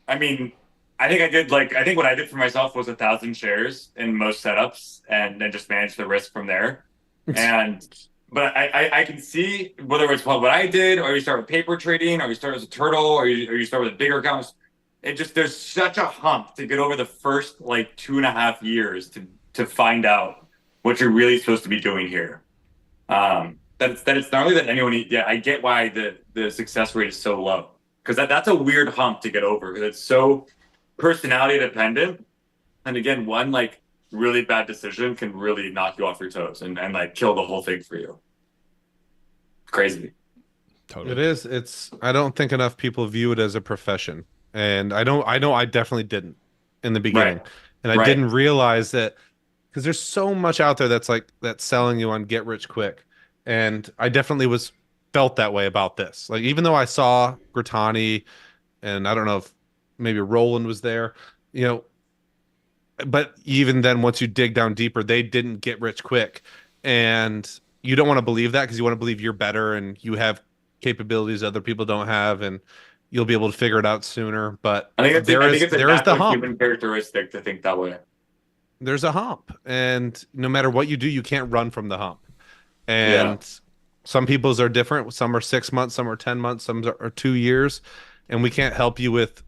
I mean, I think what I did for myself was 1,000 shares in most setups, and then just manage the risk from there. But I can see whether it's what I did, or you start with paper trading, or you start as a turtle, or you start with bigger accounts. There's such a hump to get over the first like 2.5 years to find out what you're really supposed to be doing here. That it's not only that anyone, yeah, I get why the success rate is so low, because that's a weird hump to get over, because it's so personality dependent. And again, one like really bad decision can really knock you off your toes and like kill the whole thing for you. Crazy. Totally. It is. It's. I don't think enough people view it as a profession, and I don't. I know I definitely didn't in the beginning, Right. and I Right. didn't realize that because there's so much out there that's selling you on get rich quick, and I definitely was felt that way about this. Like even though I saw Gritani, and I don't know if maybe Roland was there, you know, but even then, once you dig down deeper, they didn't get rich quick, and you don't want to believe that because you want to believe you're better and you have capabilities other people don't have, and you'll be able to figure it out sooner. But I think there is it's a there is the natural hump. human characteristic to think that way. There's a hump, and no matter what you do, you can't run from the hump. Yeah. And some people's are different. Some are 6 months, some are 10 months, some are 2 years, and we can't help you with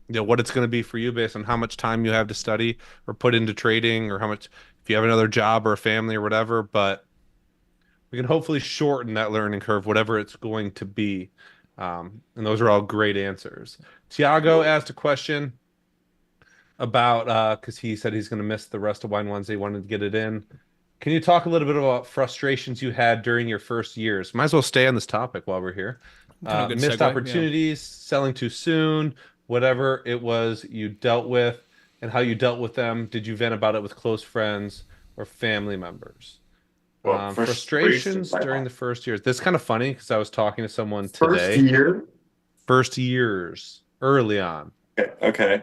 what it's going to be for you based on how much time you have to study or put into trading, or how much if you have another job or a family or whatever. But we can hopefully shorten that learning curve, whatever it's going to be. And those are all great answers. Tiago asked a question about because he said he's going to miss the rest of Wine Wednesday. He wanted to get it in. Can you talk a little bit about frustrations you had during your first years? Might as well stay on this topic while we're here. Kind of good Missed segue, yeah. opportunities, selling too soon, whatever it was you dealt with, and how you dealt with them. Did you vent about it with close friends or family members? Well, Frustrations during the first years. This is kind of funny because I was talking to someone first today. year. First years, early on. Okay.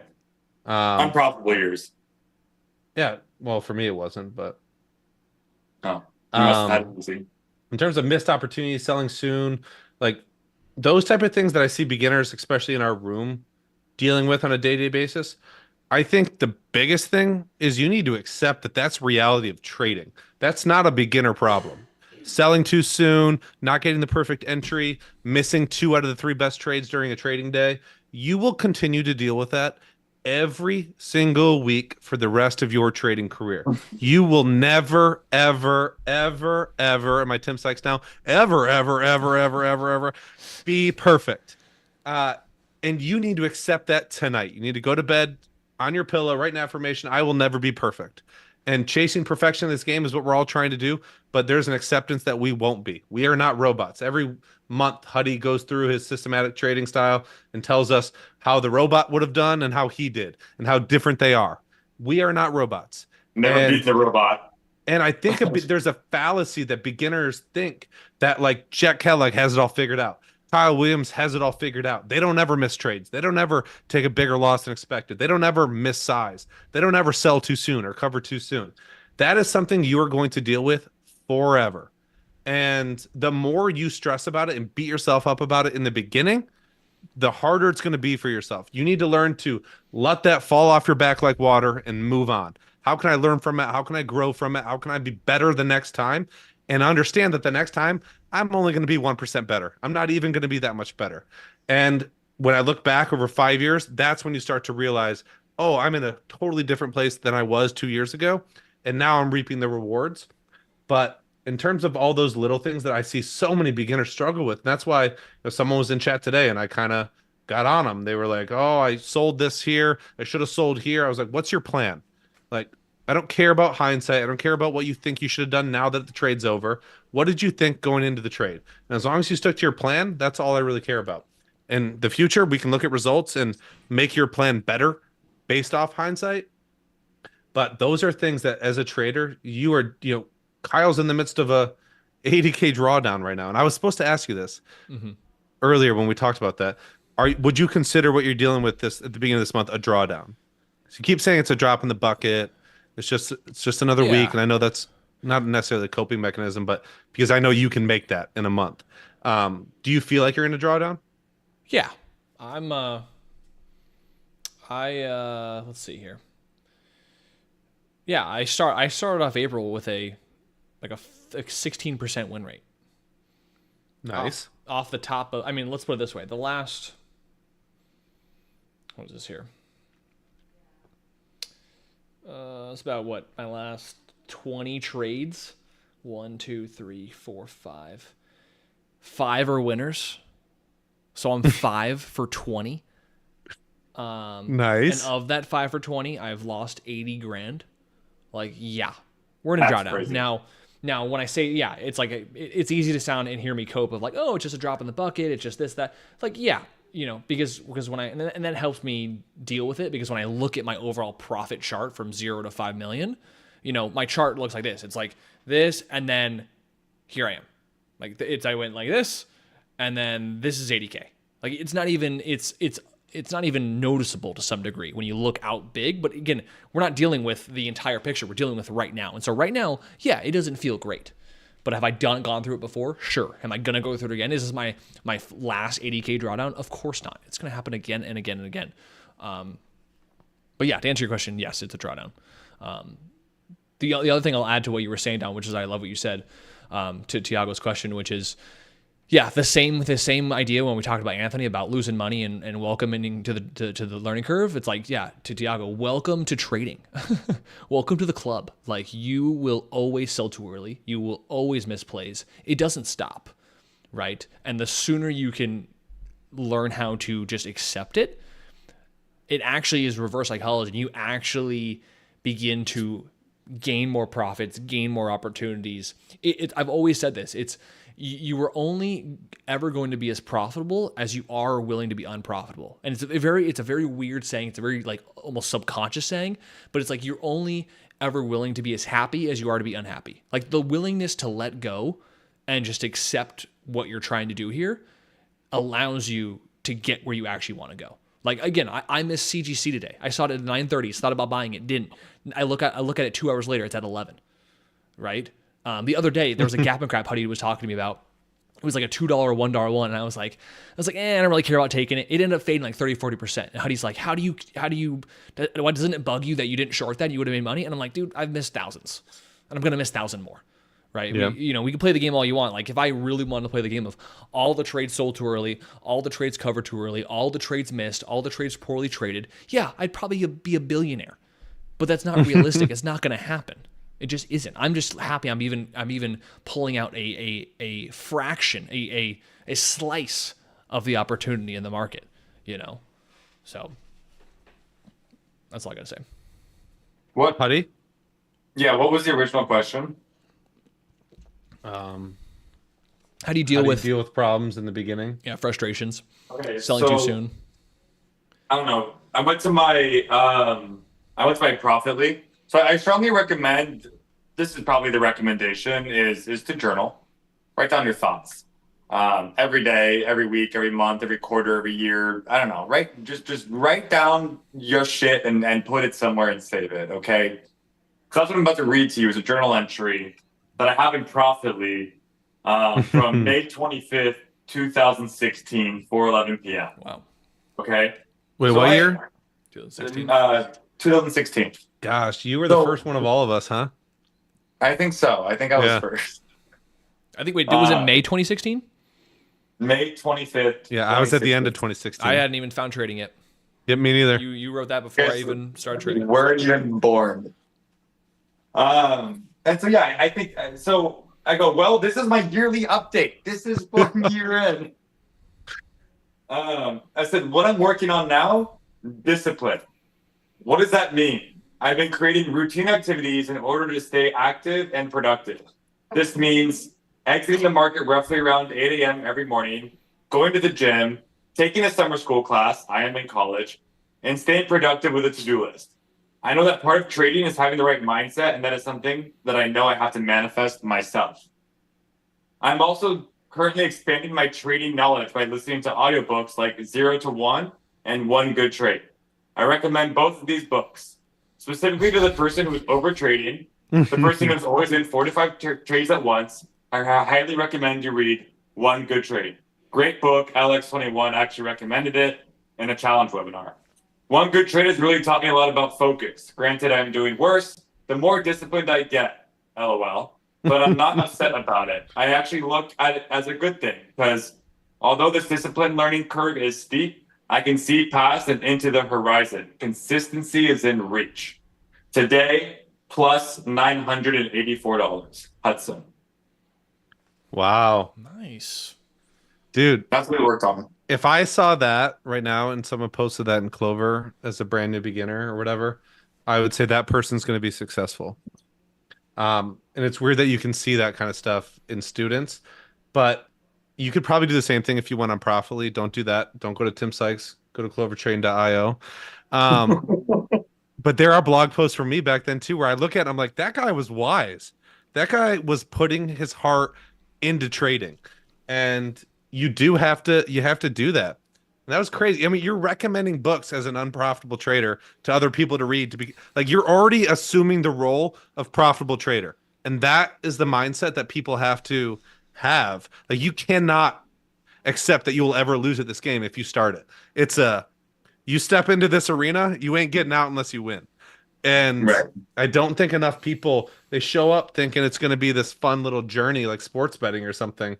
Unprofitable years. Yeah, well, for me it wasn't, but Oh, you must have had it easy. in terms of missed opportunities, selling soon, like those type of things that I see beginners, especially in our room, dealing with on a day-to-day basis. I think the biggest thing is you need to accept that that's reality of trading. That's not a beginner problem. Selling too soon, not getting the perfect entry, missing 2 out of the 3 best trades during a trading day. You will continue to deal with that every single week for the rest of your trading career. You will never, ever, ever, ever, am I Tim Sykes now? Ever, ever, ever, ever, ever, ever be perfect. And you need to accept that tonight. You need to go to bed on your pillow, write an affirmation. I will never be perfect. And chasing perfection in this game is what we're all trying to do, but there's an acceptance that we won't be. We are not robots. Every month, Huddy goes through his systematic trading style and tells us how the robot would have done and how he did and how different they are. We are not robots. Never beat the robot. And I think there's a fallacy that beginners think that like Jack Kellogg has it all figured out. Kyle Williams has it all figured out. They don't ever miss trades. They don't ever take a bigger loss than expected. They don't ever miss size. They don't ever sell too soon or cover too soon. That is something you are going to deal with forever. And the more you stress about it and beat yourself up about it in the beginning, the harder it's going to be for yourself. You need to learn to let that fall off your back like water and move on. How can I learn from it? How can I grow from it? How can I be better the next time? And understand that the next time I'm only going to be 1% better. I'm not even going to be that much better. And when I look back over 5 years, that's when you start to realize, oh, I'm in a totally different place than I was 2 years ago. And now I'm reaping the rewards. But in terms of all those little things that I see so many beginners struggle with, and that's why someone was in chat today and I kind of got on them. They were like, oh, I sold this here. I should have sold here. I was like, what's your plan? Like, I don't care about hindsight. I don't care about what you think you should have done now that the trade's over. What did you think going into the trade? And as long as you stuck to your plan, that's all I really care about. In the future, we can look at results and make your plan better based off hindsight. But those are things that as a trader, you are, Kyle's in the midst of a 80K drawdown right now. And I was supposed to ask you this earlier when we talked about that. Would you consider what you're dealing with this at the beginning of this month a drawdown? So you keep saying it's a drop in the bucket. It's just another week, and I know that's not necessarily a coping mechanism, but because I know you can make that in a month. Do you feel like you're in a drawdown? Yeah, I'm. Let's see here. Yeah, I started off April with a 16% win rate. Nice. Off the top of, let's put it this way: the last. What is this here? That's about what my last 20 trades. 1, 2, 3, 4, 5. 5 are winners. So I'm 5 for 20. Nice. And of that 5 for 20, I've lost 80 grand. Like, yeah, we're in a That's drawdown. crazy. Now, when I say, yeah, it's like, it's easy to sound and hear me cope of like, oh, it's just a drop in the bucket. It's just this, that. It's like, yeah, you know, because when and that helps me deal with it, because when I look at my overall profit chart from 0 to 5 million, you know, my chart looks like this. It's like this, and then here I am. Like, I went like this, and then this is 80K. Like, it's not even noticeable to some degree when you look out big. But again, we're not dealing with the entire picture. We're dealing with right now. And so right now, yeah, it doesn't feel great. But have I gone through it before? Sure. Am I going to go through it again? Is this my last 80K drawdown? Of course not. It's going to happen again and again and again. But yeah, to answer your question, yes, it's a drawdown. The other thing I'll add to what you were saying, Don, which is I love what you said to Tiago's question, which is, yeah, the same idea when we talked about Anthony about losing money and welcoming to the learning curve. It's like, yeah, to Tiago, welcome to trading. Welcome to the club. Like, you will always sell too early. You will always miss plays. It doesn't stop, right? And the sooner you can learn how to just accept it, it actually is reverse psychology. And you actually begin to gain more profits, gain more opportunities. I've always said this. You are only ever going to be as profitable as you are willing to be unprofitable. And it's a very weird saying. It's a very like almost subconscious saying, but it's like you're only ever willing to be as happy as you are to be unhappy. Like the willingness to let go and just accept what you're trying to do here allows you to get where you actually want to go. Like, again, I missed CGC today. I saw it at 9:30, thought about buying it, didn't. I look at it 2 hours later, it's at 11, right? The other day, there was a Gap and Crap Huddy was talking to me about. It was like a $2 or $1 one, and I was like, I don't really care about taking it. It ended up fading like 30-40%. And Huddy's like, why doesn't it bug you that you didn't short that? You would have made money. And I'm like, dude, I've missed thousands, and I'm gonna miss 1,000 more, right? Yeah. We can play the game all you want. Like if I really wanted to play the game of all the trades sold too early, all the trades covered too early, all the trades missed, all the trades poorly traded, yeah, I'd probably be a billionaire. But that's not realistic. It's not gonna happen. It just isn't. I'm just happy I'm even pulling out a fraction, a slice of the opportunity in the market, you know? So that's all I gotta say. What? Putty? Yeah, what was the original question? How do you deal with problems in the beginning? Yeah, frustrations, Okay, selling too soon? I don't know. I went to my profit league. So I strongly recommend, this is probably the recommendation, is to journal. Write down your thoughts. Every day, every week, every month, every quarter, every year. I don't know. Just write down your shit and put it somewhere and save it, okay? Because that's what I'm about to read to you is a journal entry that I have in Profit League from May 25th, 2016, 4:11 p.m. Wow. Okay? Wait, what year? 2016. 2016. Gosh, you were the first one of all of us, huh? I think so. I think I was first. I think, was it May 2016? May 25th. Yeah, I was at the end of 2016. I hadn't even found trading yet. Yeah, me neither. You wrote that before I even started trading. Weren't even born. And so, yeah, I think, so I go, well, this is my yearly update. This is 1 year in. I said, what I'm working on now, discipline. What does that mean? I've been creating routine activities in order to stay active and productive. This means exiting the market roughly around 8 a.m. every morning, going to the gym, taking a summer school class, I am in college, and staying productive with a to-do list. I know that part of trading is having the right mindset, and that is something that I know I have to manifest myself. I'm also currently expanding my trading knowledge by listening to audiobooks like 0 to 1 and One Good Trade. I recommend both of these books, specifically to the person who's over trading, the person who's always in 4 to 5 trades at once. I highly recommend you read One Good Trade. Great book. LX21 actually recommended it in a challenge webinar. One Good Trade has really taught me a lot about focus. Granted, I'm doing worse the more disciplined I get, LOL, but I'm not upset about it. I actually look at it as a good thing because although this discipline learning curve is steep, I can see past and into the horizon. Consistency is in reach. Today, plus $984. Hudson. Wow, Nice. dude. That's what we worked on. If I saw that right now and someone posted that in Clover as a brand new beginner or whatever, I would say that person's going to be successful. And it's weird that you can see that kind of stuff in students, but you could probably do the same thing if you went on Profitly. Don't do that. Don't go to Tim Sykes. Go to clovertrain.io. Um, but there are blog posts from me back then too, where I look at it, I'm like, that guy was wise. That guy was putting his heart into trading. And you have to do that. And that was crazy. I mean, you're recommending books as an unprofitable trader to other people to read to be like you're already assuming the role of profitable trader. And that is the mindset that people have to have. Like you cannot accept that you will ever lose at this game if you start it. It's you step into this arena, you ain't getting out unless you win. And Right. I don't think enough people they show up thinking it's going to be this fun little journey like sports betting or something,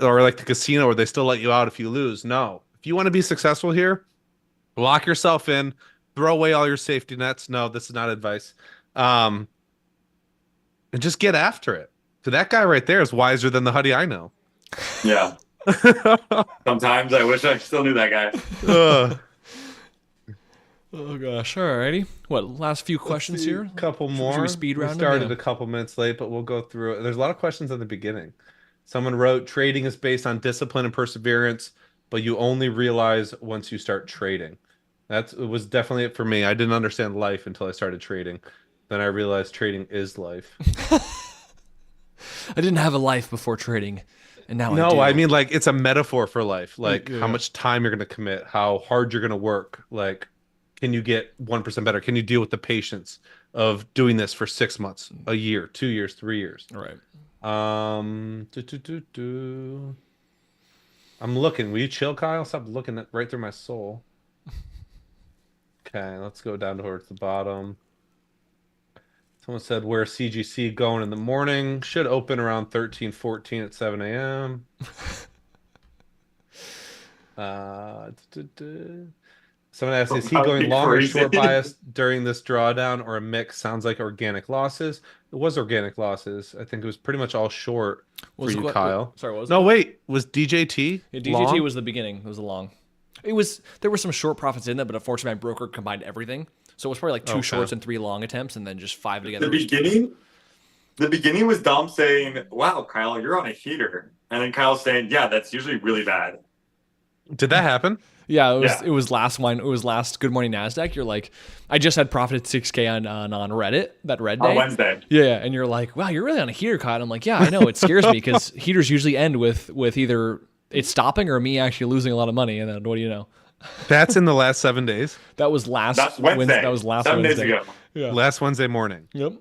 or like the casino where they still let you out if you lose. No, if you want to be successful here, lock yourself in, throw away all your safety nets. No, this is not advice. And just get after it. So that guy right there is wiser than the hoodie I know. Yeah. Sometimes I wish I still knew that guy. Oh gosh. Alrighty. What? Last few questions here. A couple more. Should we speed round them? started Yeah. a couple minutes late, but we'll go through it. There's a lot of questions in the beginning. Someone wrote, trading is based on discipline and perseverance, but you only realize once you start trading. It was definitely it for me. I didn't understand life until I started trading. Then I realized trading is life. I didn't have a life before trading, and now I do. No, I mean like it's a metaphor for life. Like Yeah. how much time you're going to commit, how hard you're going to work. Like, can you get 1% better? Can you deal with the patience of doing this for 6 months, a year, 2 years, 3 years? All right. I'm looking. Will you chill, Kyle? Stop looking right through my soul. Okay, let's go down towards the bottom. Someone said, where's CGC going in the morning? Should open around 13:14 at 7 a.m. Someone asked, is he going long or short bias during this drawdown or a mix? Sounds like organic losses. It was organic losses. I think it was pretty much all short for you, Kyle. Sorry, what was No, it? wait. Was DJT? Yeah, DJT long? was the beginning. It was a long. There were some short profits in there, but unfortunately my broker combined everything. So it was probably like two shorts and 3 long attempts and then just 5 together. The beginning was Dom saying, wow, Kyle, you're on a heater. And then Kyle saying, yeah, that's usually really bad. Did that happen? Yeah, it was. Yeah. It was last one. It was last Good Morning Nasdaq. You're like, I just had profited 6K on Reddit that red day On Wednesday. Yeah, and you're like, wow, you're really on a heater, Kyle. I'm like, yeah, I know. It scares me because heaters usually end with either it stopping or me actually losing a lot of money. And then what do you know? That's in the last 7 days. That was last That's Wednesday. That was last 7 Wednesday. days ago. Yeah. Last Wednesday morning. Yep.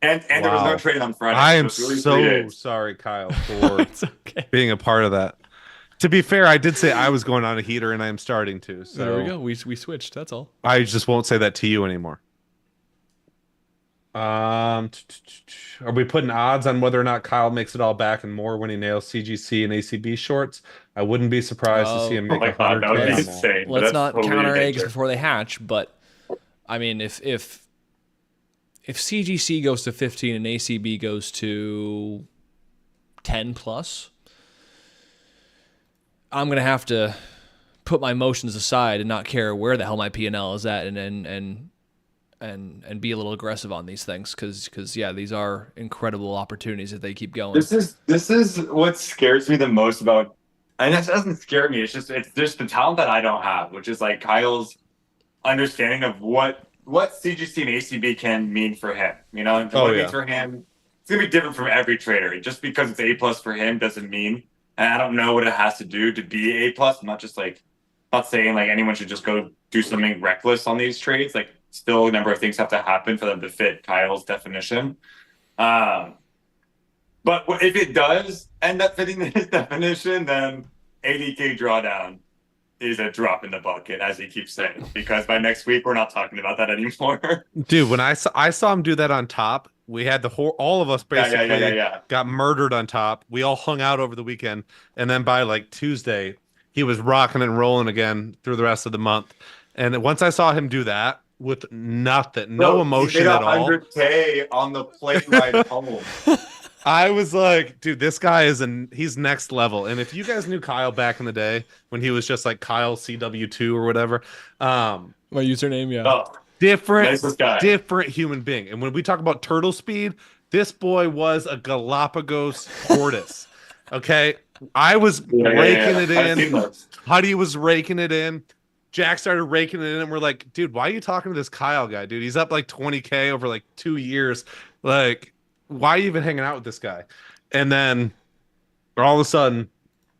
And there was Wow. no trade on Friday. I am so it was so 3 days. sorry, Kyle, for It's okay. being a part of that. To be fair, I did say I was going on a heater, and I am starting to. So There we go. We switched. That's all. I just won't say that to you anymore. Are we putting odds on whether or not Kyle makes it all back and more when he nails CGC and ACB shorts? I wouldn't be surprised to see him Oh make my God, that would 100K be on that. insane. but Let's that's not totally count our eggs ridiculous. before they hatch. But I mean, if CGC goes to 15 and ACB goes to 10 plus, I'm gonna have to put my emotions aside and not care where the hell my P&L is at, and be a little aggressive on these things because yeah, these are incredible opportunities if they keep going. This is what scares me the most about, and that doesn't scare me. It's just the talent that I don't have, which is like Kyle's understanding of what CGC and ACB can mean for him. You know, and what it means for him, it's gonna be different from every trader. Just because it's A+ for him doesn't mean, and I don't know what it has to do to be A+. I'm not just like, not saying like anyone should just go do something reckless on these trades. Like, still a number of things have to happen for them to fit Kyle's definition. But if it does end up fitting his definition, then 80K drawdown is a drop in the bucket, as he keeps saying, because by next week we're not talking about that anymore. Dude, when I saw him do that on top, we had all of us basically got murdered on top. We all hung out over the weekend, and then by like Tuesday, he was rocking and rolling again through the rest of the month. And once I saw him do that, with nothing, no Bro, emotion he made at all. 100K on the plane ride home. I was like, dude, this guy he's next level. And if you guys knew Kyle back in the day when he was just like Kyle CW2 or whatever, My username, yeah. Oh, different, nicest guy. different human being. And when we talk about turtle speed, this boy was a Galapagos tortoise. Okay. I was raking it I've seen in. those. Huddy was raking it in. Jack started raking it in, and we're like, dude, why are you talking to this Kyle guy, dude? He's up like 20K over like 2 years. Like, why are you even hanging out with this guy? And then all of a sudden,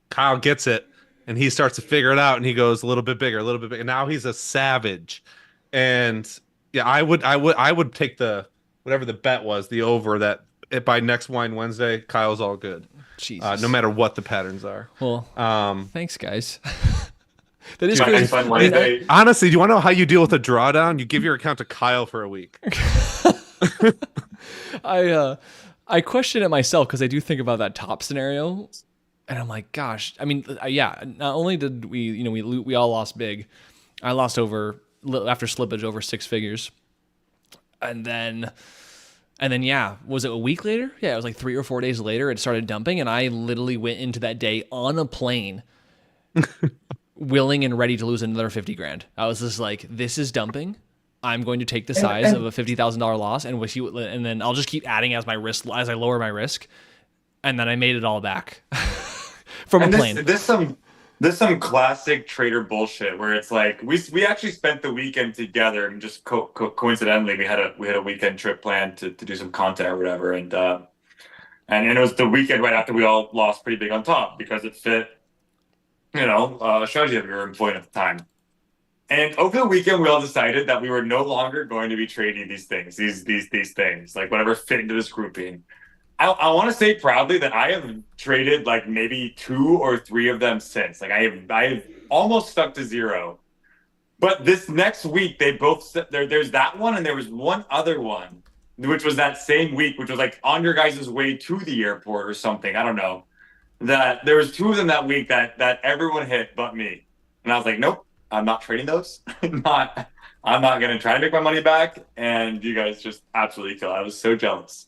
Kyle gets it and he starts to figure it out and he goes a little bit bigger, a little bit bigger. Now he's a savage. And yeah, I would take the whatever the bet was, the over that by next Wine Wednesday, Kyle's all good. Jesus. No matter what the patterns are. Well, thanks, guys. That is My crazy. next Fun Wednesday. Honestly, do you want to know how you deal with a drawdown? You give your account to Kyle for a week. I question it myself because I do think about that top scenario, and I'm like, gosh. I mean, yeah. Not only did we all lost big, I lost after slippage over 6 figures, and then yeah, was it a week later? Yeah, it was like 3 or 4 days later. It started dumping, and I literally went into that day on a plane, willing and ready to lose another 50 grand. I was just like, this is dumping. I'm going to take the size of a $50,000 loss, and then I'll just keep adding as I lower my risk, and then I made it all back from a plane. This some classic trader bullshit where it's like we actually spent the weekend together and just coincidentally we had a weekend trip planned to do some content or whatever, and it was the weekend right after we all lost pretty big on top because it fit, a strategy that we were employing at the time. And over the weekend, we all decided that we were no longer going to be trading these things, these things, like whatever fit into this grouping. I want to say proudly that I have traded like maybe 2 or 3 of them since. Like I have almost stuck to 0. But this next week, they both there's that one, and there was one other one, which was that same week, which was like on your guys' way to the airport or something. I don't know. That there was 2 of them that week that everyone hit but me, and I was like, nope. I'm not trading those. I'm not going to try to make my money back. And you guys just absolutely kill. I was so jealous.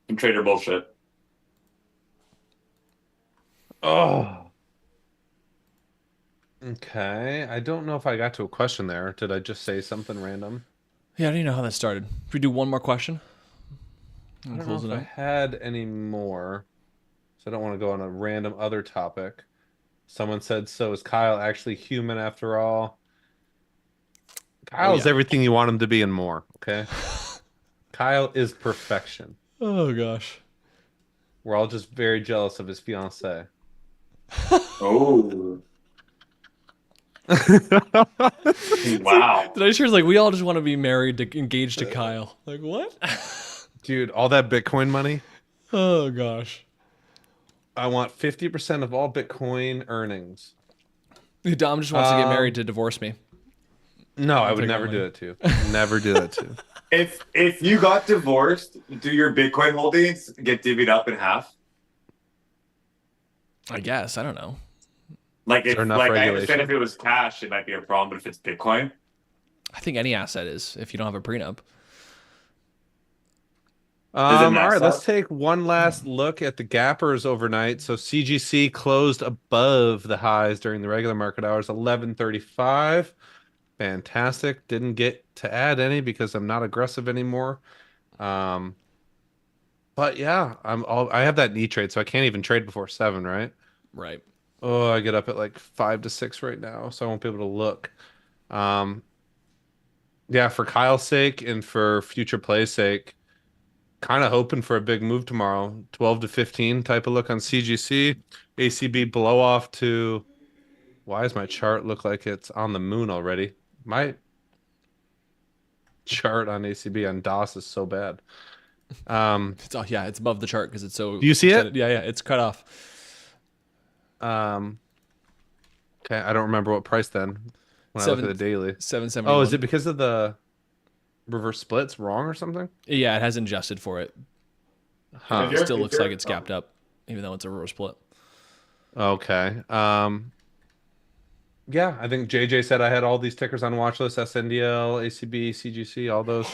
Some trader bullshit. Oh. Okay. I don't know if I got to a question there. Did I just say something random? Yeah, I don't even know how that started. Should we do one more question? I don't know if I had any more. So I don't want to go on a random other topic. Someone said, so is Kyle actually human after all? Kyle's everything you want him to be and more, okay? Kyle is perfection. Oh, gosh. We're all just very jealous of his fiancée. Oh. Wow. Did I just hear like, we all just want to be engaged to Kyle? Like, what? Dude, all that Bitcoin money? Oh, gosh. I want 50% of all Bitcoin earnings. Dom just wants to get married to divorce me. No, I would never do it to. Never do it to. If you got divorced, do your Bitcoin holdings get divvied up in half? I guess. I don't know. Like, I understand if it was cash, it might be a problem, but if it's Bitcoin? I think any asset is, if you don't have a prenup. All right, let's take one last look at the gappers overnight. So CGC closed above the highs during the regular market hours, 11:35. Fantastic. Didn't get to add any because I'm not aggressive anymore. But yeah, I have that knee trade, so I can't even trade before 7, right? Right. Oh, I get up at like 5 to 6 right now, so I won't be able to look. Yeah, for Kyle's sake and for future play's sake, kind of hoping for a big move tomorrow. 12 to 15 type of look on CGC. ACB blow off to... Why does my chart look like it's on the moon already? My chart on ACB on DOS is so bad. It's above the chart because it's so... Do you see it? Yeah, it's cut off. Okay, I don't remember what price then when I look at the daily. 770. Oh, is it because of the reverse splits wrong or something? Yeah, it hasn't adjusted for it. Huh. It still looks like it's gapped up, even though it's a reverse split. Okay. Yeah, I think JJ said I had all these tickers on watch list: SNDL, ACB, CGC, all those.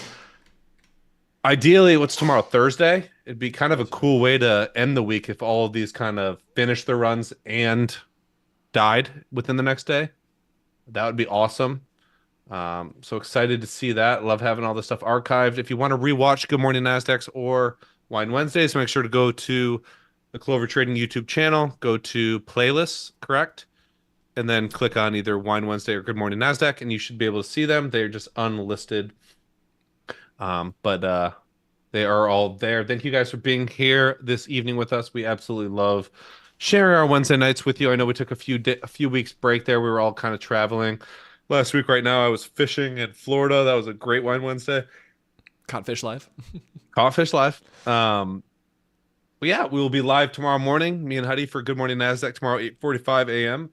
Ideally, what's tomorrow? Thursday? It'd be kind of a cool way to end the week if all of these kind of finished their runs and died within the next day. That would be awesome. So excited to see that. Love having all this stuff archived. If you want to rewatch Good Morning Nasdaqs or Wine Wednesdays, make sure to go to the Clover Trading YouTube channel, go to playlists, correct? And then click on either Wine Wednesday or Good Morning Nasdaq, and you should be able to see them. They're just unlisted. But they are all there. Thank you guys for being here this evening with us. We absolutely love sharing our Wednesday nights with you. I know we took a few weeks break there. We were all kind of traveling last week. Right now, I was fishing in Florida. That was a great Wine Wednesday. Caught fish live. Caught fish live. But yeah, we will be live tomorrow morning. Me and Huddy for Good Morning Nasdaq tomorrow, 8:45 a.m.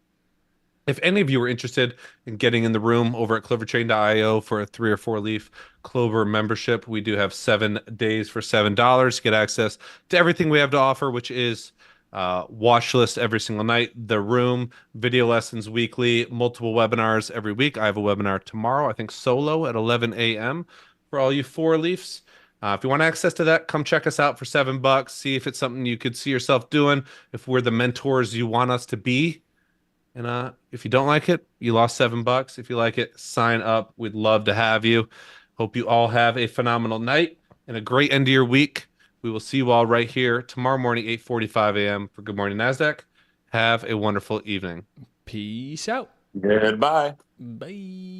If any of you are interested in getting in the room over at cloverchain.io for a 3 or 4 leaf Clover membership, we do have 7 days for $7 to get access to everything we have to offer, which is watch list every single night, the room, video lessons weekly, multiple webinars every week. I have a webinar tomorrow, I think solo at 11 a.m. for all you 4 leafs. If you want access to that, come check us out for $7. See if it's something you could see yourself doing, if we're the mentors you want us to be. And if you don't like it, you lost $7. If you like it, sign up. We'd love to have you. Hope you all have a phenomenal night and a great end of your week. We will see you all right here tomorrow morning, 8:45 a.m. for Good Morning Nasdaq. Have a wonderful evening. Peace out. Goodbye. Bye.